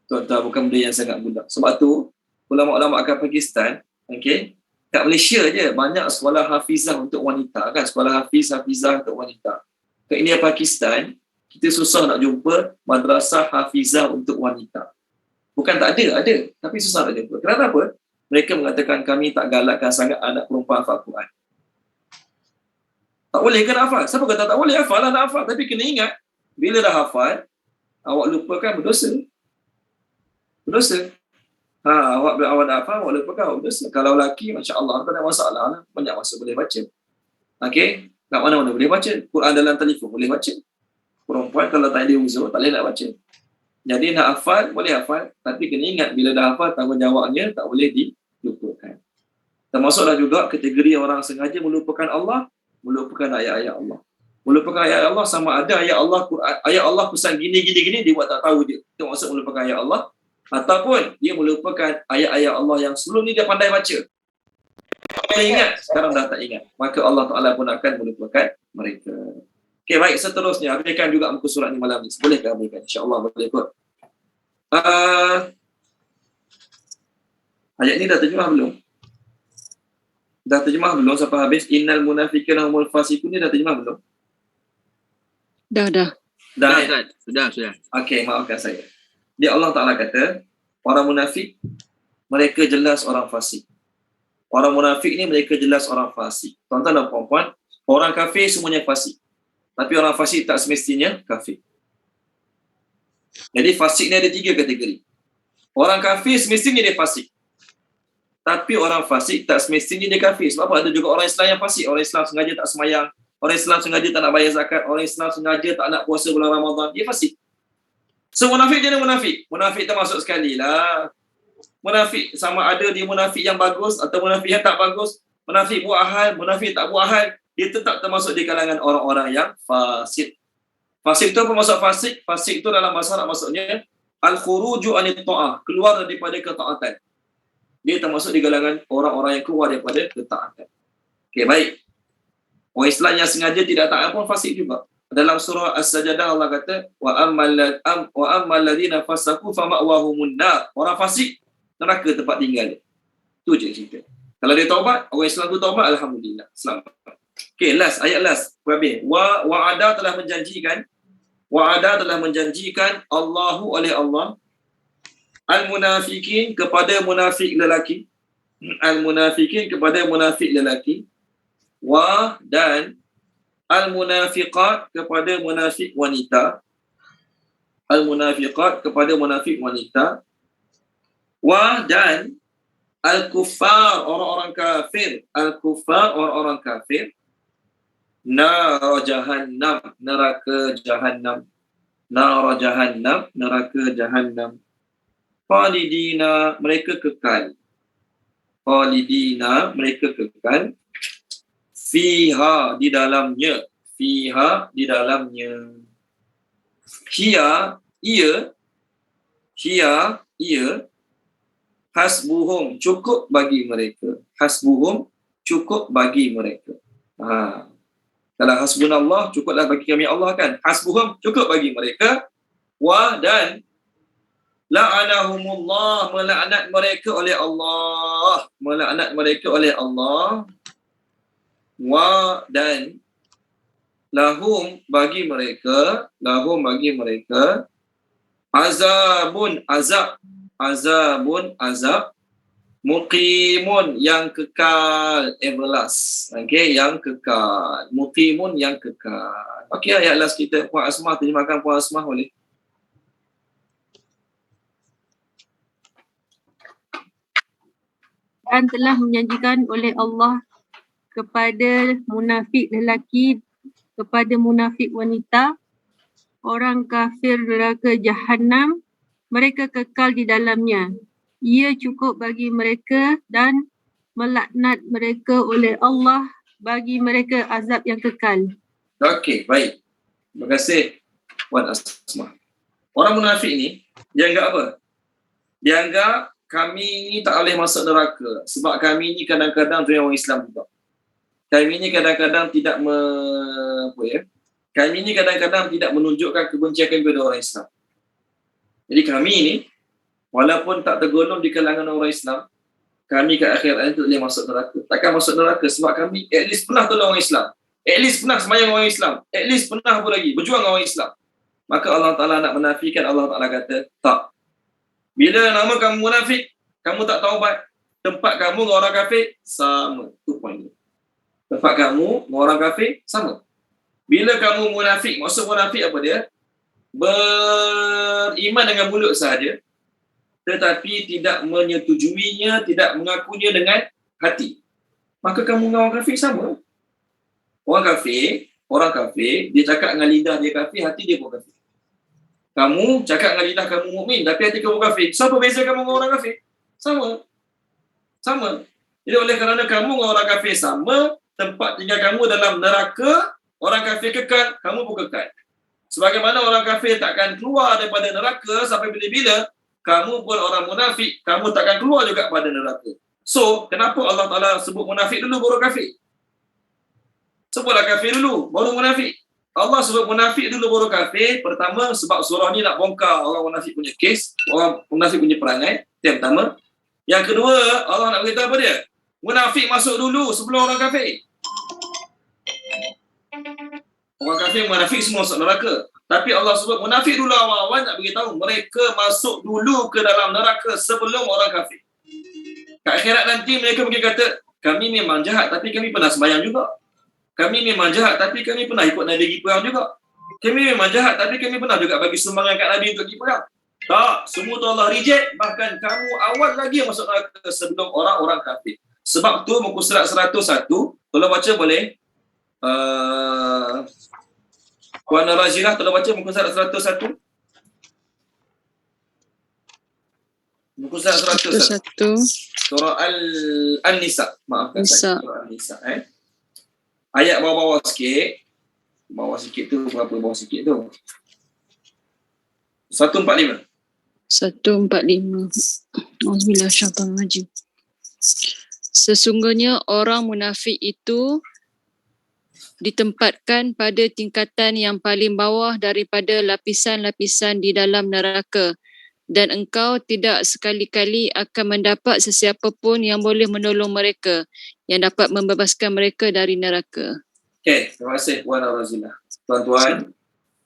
Tuan-tuan, bukan benda yang sangat mudah. Sebab tu, ulama-ulama kat Pakistan, okay, kat Malaysia je banyak sekolah hafizah untuk wanita kan, sekolah hafizah untuk wanita. Kat India, Pakistan, kita susah nak jumpa madrasah hafizah untuk wanita. Bukan tak ada, tapi susah nak jumpa. Kenapa? Mereka mengatakan kami tak galakkan sangat anak perempuan hafal Quran. Tak boleh ke nak hafal? Siapa kata tak boleh? Hafal lah nak hafal, tapi kena ingat, bila dah hafal, awak lupakan berdosa. Awak dah hafal, awak lupakan awak berdosa. Kalau lelaki, Masya Allah, tak ada masalah lah. Banyak masa boleh baca. Okey, kat mana-mana boleh baca. Quran dalam telefon boleh baca. Perempuan kalau tak ada uzur, tak boleh nak baca. Jadi nak hafal, boleh hafal. Tapi kena ingat, bila dah hafal, tanggungjawabnya tak boleh dilupakan. Termasuklah juga kategori orang sengaja melupakan Allah, melupakan ayat-ayat Allah. Melupakan ayat Allah sama ada ayat Allah pesan gini, dia buat tak tahu je. Itu maksud melupakan ayat Allah. Ataupun dia melupakan ayat-ayat Allah yang sebelum ni dia pandai baca. Dia ingat, sekarang dah tak ingat. Maka Allah Ta'ala pun akan melupakan mereka. Okey, baik, seterusnya. Habiskan juga muka surat ni malam ni. Boleh ke habiskan? InsyaAllah boleh kot. Ayat ni dah terjemah belum? Dah terjemah belum sampai habis? Innal munafiqina humul fasiqun ni dah terjemah belum? Dah. Sudah. Okey, maafkan saya. Dia Allah Ta'ala kata, orang munafik, mereka jelas orang fasik. Orang munafik ni mereka jelas orang fasik. Tuan-tuan dan puan-puan, orang kafir semuanya fasik. Tapi orang fasik tak semestinya kafir. Jadi fasik ni ada 3 kategori. Orang kafir semestinya dia fasik. Tapi orang fasik tak semestinya dia kafir. Sebab apa? Ada juga orang Islam yang fasik. Orang Islam sengaja tak semayang. Orang Islam sengaja tak nak bayar zakat. Orang Islam sengaja tak nak puasa bulan Ramadan. Dia fasik. So munafik jenis munafik. Munafik termasuk sekali lah. Munafik sama ada dia munafik yang bagus atau munafik yang tak bagus. Munafik buat hal, munafik tak buat hal. Dia tetap termasuk di kalangan orang-orang yang fasik. Fasik itu apa maksud fasik? Fasik itu dalam bahasa Arab maksudnya al-khuruju anit ta'ah, keluar daripada ketaatan. Dia termasuk di kalangan orang-orang yang keluar daripada ketaatan. Okey, baik. Orang Islam yang sengaja tidak taat pun fasik juga. Dalam surah As-Sajdah Allah kata wa ammal ladina fasaku fama'wahumun nar. Orang fasik neraka tempat tinggal dia. Tu je cerita. Kalau dia taubat, orang Islam tu taubat, alhamdulillah. Selamat. Okey, ayat last. Habis. Wa'ada telah menjanjikan Allahu oleh Allah al-munafikin kepada munafik lelaki. Al-munafikin kepada munafik lelaki. Dan al-munafiqat kepada munafik wanita. Al-munafiqat kepada munafik wanita. Dan al-kuffar orang-orang kafir. Al-kuffar orang-orang kafir. Nar jahannam, neraka jahannam. Nar jahannam, neraka jahannam. Khalidina, mereka kekal. Khalidina, mereka kekal. Fiha, di dalamnya. Fiha, di dalamnya. Hiya, hasbuhum, cukup bagi mereka. Hasbuhum, cukup bagi mereka. Kalau hasbunallah, cukuplah bagi kami Allah kan. Hasbuhum, cukup bagi mereka. Dan la'anahumullah, melaknat mereka oleh Allah. Melaknat mereka oleh Allah. Dan lahum, bagi mereka. Lahum, bagi mereka. Azabun, azab. Azabun, azab. Muqimun, yang kekal, everlast. Okey, yang kekal. Muqimun, yang kekal. Okey, ayat last kita. Puan Asmah, terjemahkan Puan Asmah boleh. Dan telah menjanjikan oleh Allah kepada munafik lelaki, kepada munafik wanita, orang kafir neraka jahannam, mereka kekal di dalamnya. Ia cukup bagi mereka dan melaknat mereka oleh Allah, bagi mereka azab yang kekal. Okey, baik. Terima kasih Puan Asmah. Orang munafik ni, dia anggap apa? Dia anggap kami ni tak boleh masuk neraka sebab kami ni kadang-kadang tu orang Islam juga. Kami ni kadang-kadang tidak kami ni kadang-kadang tidak menunjukkan kebencian kami kepada orang Islam. Jadi kami ni walaupun tak tergolong di kalangan orang Islam, kami ke akhirat itu boleh masuk neraka. Takkan masuk neraka sebab kami at least pernah tolong orang Islam. At least pernah sembahyang orang Islam. At least pernah apa lagi? Berjuang orang Islam. Maka Allah Ta'ala nak menafikan, Allah Ta'ala kata, tak. Bila nama kamu munafik, kamu tak taubat, tempat kamu dengan orang kafir, sama. Itu poin dia. Tempat kamu dengan orang kafir, sama. Bila kamu munafik, maksud munafik apa dia? Beriman dengan mulut sahaja, tetapi tidak menyetujuinya, tidak mengakunya dengan hati. Maka kamu dengan orang kafir sama. Orang kafir, dia cakap dengan lidah dia kafir, hati dia pun kafir. Kamu cakap dengan lidah kamu mukmin, tapi hati kamu kafir. So, apa beza kamu dengan orang kafir? Sama. Jadi oleh kerana kamu dengan orang kafir sama, tempat tinggal kamu dalam neraka, orang kafir kekal, kamu pun kekal. Sebagaimana orang kafir takkan keluar daripada neraka sampai bila-bila, kamu pun orang munafik, kamu takkan keluar juga pada neraka. So, kenapa Allah Ta'ala sebut munafik dulu baru kafir? Sebutlah kafir dulu, baru munafik. Allah sebut munafik dulu baru kafir. Pertama, sebab surah ni nak bongkar orang munafik punya kes, orang munafik punya perangai. Yang pertama. Yang kedua, Allah nak beritahu apa dia? Munafik masuk dulu sebelum orang kafir. Orang kafir, munafik semua masuk neraka. Tapi Allah sebut munafik dulu awal-awal nak beritahu mereka masuk dulu ke dalam neraka sebelum orang kafir. Kat akhirat nanti mereka mungkin kata, kami memang jahat tapi kami pernah sembahyang juga. Kami memang jahat tapi kami pernah ikut Nabi pergi perang juga. Kami memang jahat tapi kami pernah juga bagi sumbangan kat Nabi untuk pergi perang. Tak, semua tu Allah reject. Bahkan kamu awal lagi masuk neraka sebelum orang-orang kafir. Sebab tu muka surat 101, tolong baca boleh? Puan Razirah, tolong baca muka surat 101. Muka surat 101. 101. Surah An-Nisa. Maafkan Nisa. saya. Surah An-Nisa. Ayat bawah-bawah sikit. Bawah sikit tu, berapa bawah sikit tu? 145. 145. Auzubillah syaitanir rajim. Sesungguhnya orang munafik itu ditempatkan pada tingkatan yang paling bawah daripada lapisan-lapisan di dalam neraka, dan engkau tidak sekali-kali akan mendapat sesiapa pun yang boleh menolong mereka, yang dapat membebaskan mereka dari neraka. Okey, terima kasih Puan Razila. Tuan-tuan,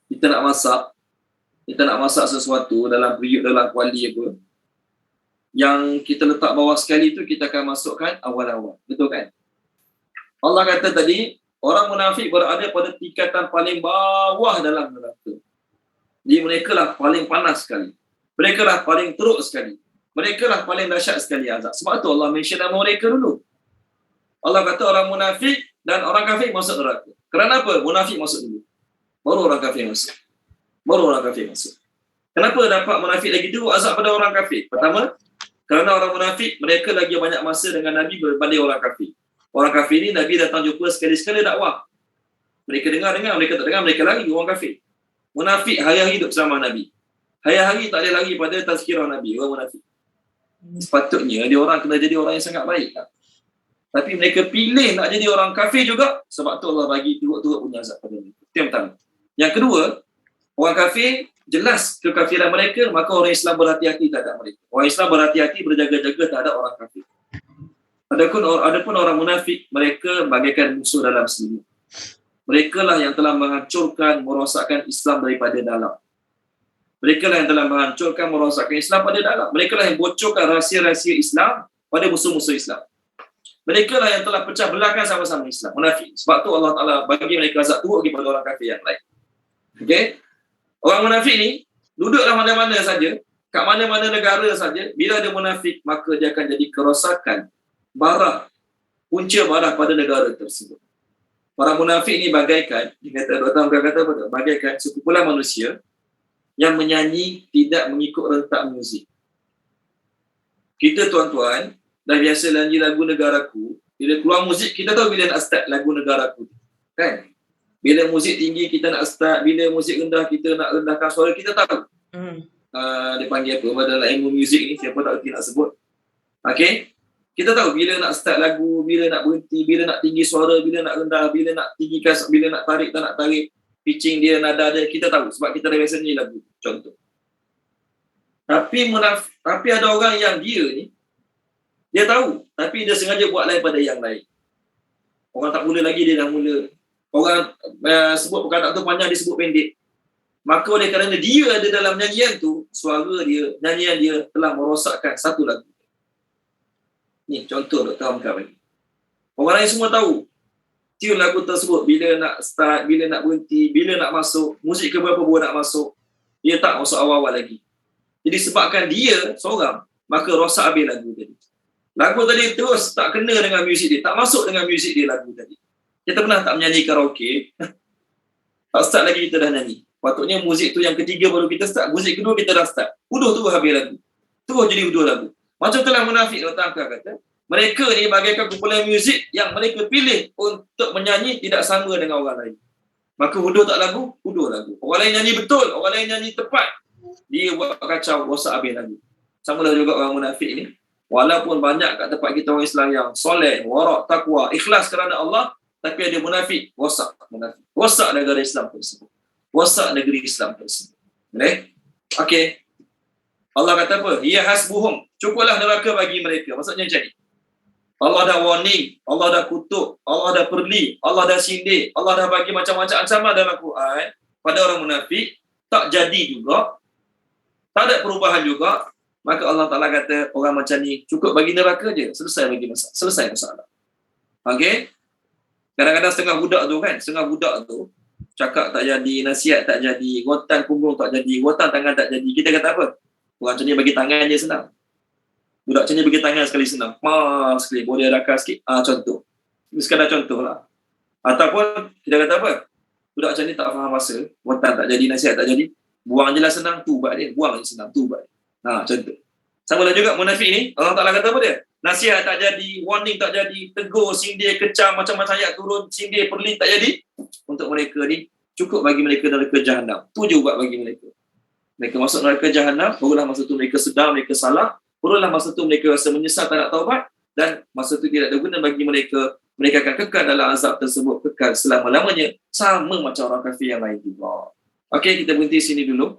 kita nak masak sesuatu dalam periuk, dalam kuali apa, yang kita letak bawah sekali tu kita akan masukkan awal-awal. Betul kan? Allah kata tadi, orang munafik berada pada tingkatan paling bawah dalam neraka. Jadi mereka lah paling panas sekali. Mereka lah paling teruk sekali. Mereka lah paling dahsyat sekali azab. Sebab tu Allah mention nama mereka dulu. Allah kata orang munafik dan orang kafir masuk neraka. Kerana apa? Munafik masuk dulu. Baru orang kafir masuk. Kenapa dapat munafik lagi teruk azab pada orang kafir? Pertama, kerana orang munafik mereka lagi banyak masa dengan Nabi berbanding orang kafir. Orang kafir ni Nabi datang jumpa sekali-sekala dakwah. Mereka dengar, mereka tak dengar, mereka lari orang kafir. Munafik hari-hari hidup bersama Nabi. Hari-hari tak ada lagi pada tazkirah Nabi, orang munafik. Sepatutnya dia orang kena jadi orang yang sangat baik lah. Tapi mereka pilih nak jadi orang kafir juga, sebab tu Allah bagi turut-turut punya azab pada mereka. Itu yang pertama. Yang kedua, orang kafir jelas kekafiran mereka, maka orang Islam berhati-hati terhadap mereka. Orang Islam berhati-hati, berjaga-jaga terhadap orang kafir. Adapun orang munafik, mereka bagaikan musuh dalam selimut. Mereka lah yang telah menghancurkan, merosakkan Islam daripada dalam. Mereka lah yang telah menghancurkan, merosakkan Islam pada dalam. Mereka lah yang bocorkan rahsia-rahsia Islam pada musuh-musuh Islam. Mereka lah yang telah pecah belahkan sama-sama Islam, munafik. Sebab tu Allah Ta'ala bagi mereka azab teruk kepada orang kafir yang lain. Okey? Orang munafik ni duduklah mana-mana saja, kat mana-mana negara saja, bila ada munafik, maka dia akan jadi kerosakan, barah, punca barah pada negara tersebut. Orang munafik ni bagaikan, bagaikan sekumpulan manusia yang menyanyi tidak mengikut rentak muzik. Kita tuan-tuan dah biasa nyanyi lagu negaraku, bila keluar muzik kita tahu bila nak start lagu negaraku, kan? Bila muzik tinggi kita nak start, bila muzik rendah kita nak rendahkan suara, kita tahu. Dia panggil apa dalam ilmu muzik ni, siapa tak nak sebut. Okey, kita tahu bila nak start lagu, bila nak berhenti, bila nak tinggi suara, bila nak rendah, bila nak tinggikan, bila nak tarik, tak nak tarik, pitching dia, nada dia, kita tahu sebab kita dah biasa nyanyi lagu, contoh. Tapi ada orang yang dia tahu, tapi dia sengaja buat lain pada yang lain. Orang tak mula lagi, dia dah mula. Orang sebut perkataan tu panjang, dia sebut pendek. Maka oleh kerana dia ada dalam nyanyian tu, suara dia, nyanyian dia telah merosakkan satu lagu. Ni contoh Dr. Hamka bagi. Orang lain semua tahu tune lagu tersebut, bila nak start, bila nak berhenti, bila nak masuk, muzik ke berapa buah nak masuk. Dia tak masuk awal-awal lagi. Jadi sebabkan dia seorang, maka rosak habis lagu tadi. Lagu tadi terus tak kena dengan muzik dia, tak masuk dengan muzik dia lagu tadi. Kita pernah tak menyanyi karaoke? Tak start lagi kita dah nyanyi. Patutnya muzik tu yang ketiga baru kita start, muzik kedua kita dah start. Uduh terus habis lagu. Terus jadi uduh lagu. Macam itulah munafik Dr. Hamka kata. Mereka ni bagaikan kumpulan muzik yang mereka pilih untuk menyanyi tidak sama dengan orang lain. Maka uduh tak lagu, uduh lagu. Orang lain nyanyi betul, orang lain nyanyi tepat. Dia buat kacau, rosak habis lagu. Samalah juga orang munafik ni. Walaupun banyak kat tempat kita orang Islam yang soleh, warak, takwa, ikhlas kerana Allah, tapi ada munafik, rosak munafik. Rosak negara Islam tersebut. Rosak negeri Islam tersebut. Boleh? Okey. Allah kata apa? Ya hasbuhum. Cukuplah neraka bagi mereka. Maksudnya macam ni. Allah dah warning, Allah dah kutuk, Allah dah perli, Allah dah sindir, Allah dah bagi macam-macam ancaman dalam Quran pada orang munafik, tak jadi juga, tak ada perubahan juga, maka Allah Ta'ala kata orang macam ni cukup bagi neraka je, selesai masalah. Okey? Kadang-kadang setengah budak tu cakap tak jadi, nasihat tak jadi, gotan punggung tak jadi, gotan tangan tak jadi, kita kata apa? Orang macam ni bagi tangan je senang. Budak macam ni bagi tangan sekali senang. Mas sekali, boleh rakam sikit. Contoh. Ini sekadar contoh lah. Ataupun kita kata apa? Budak macam ni tak faham masa, gotan tak jadi, nasihat tak jadi, buang je lah senang, tu ubat dia. Buang je senang, tu ubat dia. Contoh. Sama lah juga munafik ni, Allah Ta'ala kata apa dia? Nasihat tak jadi, warning tak jadi, tegur, sindir, kecam, macam-macam ayat turun, sindir, perli tak jadi. Untuk mereka ni, cukup bagi mereka neraka jahanam. Tu je buat bagi mereka. Mereka masuk neraka jahanam, barulah masa tu mereka sedar, mereka salah, barulah masa tu mereka rasa menyesal tak nak taubat, dan masa tu tidak ada guna bagi mereka. Mereka akan kekal dalam azab tersebut, kekal selama-lamanya, sama macam orang kafir yang lain juga. Okey, kita berhenti sini dulu.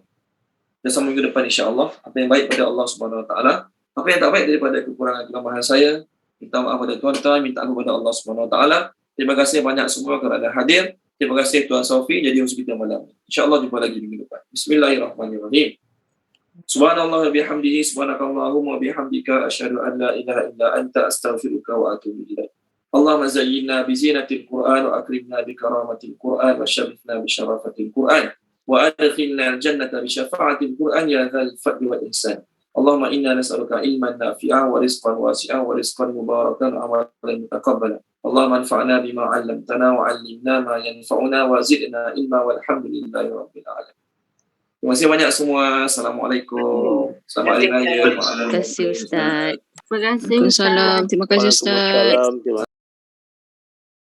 Dan sama minggu depan insya-Allah. Apa yang baik pada Allah Subhanahu Wa Taala, apa yang tak baik daripada kekurangan kelemahan saya, minta maaf pada tuan-tuan, minta ampun pada Allah Subhanahu Wa Taala. Terima kasih banyak semua kerana hadir. Terima kasih Tuan Sofi jadi host kita malam. Insya-Allah jumpa lagi minggu depan. Bismillahirrahmanirrahim. Subhanallah wa bihamdihi, subhanakallahumma wa bihamdika, asyhadu an la ilaha illa anta, astaghfiruka wa atubu ilaik. Allahumma zayyinna bi zinatil Qur'an wa akrimna bi karamatil Qur'an wa syarifna bi syarafatil Qur'an wa adkhilna al-jannata bi syafa'atil Qur'an ya dzal fadli wal ihsan. Allahumma inna nas'aluka ilman nafi'an wa rizqan wasi'an wa rizqan mubarakan wa amalan mutaqabbalan. Allahumma anfa'na bima 'allamtana wa 'allimna ma yanfa'una wa zidna ilma walhamdulillahi rabbil alamin. Terima kasih banyak semua. Assalamualaikum. Selamat hari raya. Terima kasih Ustaz. Terima kasih. Waalaikumsalam. Terima kasih Ustaz. Waalaikumsalam. Terima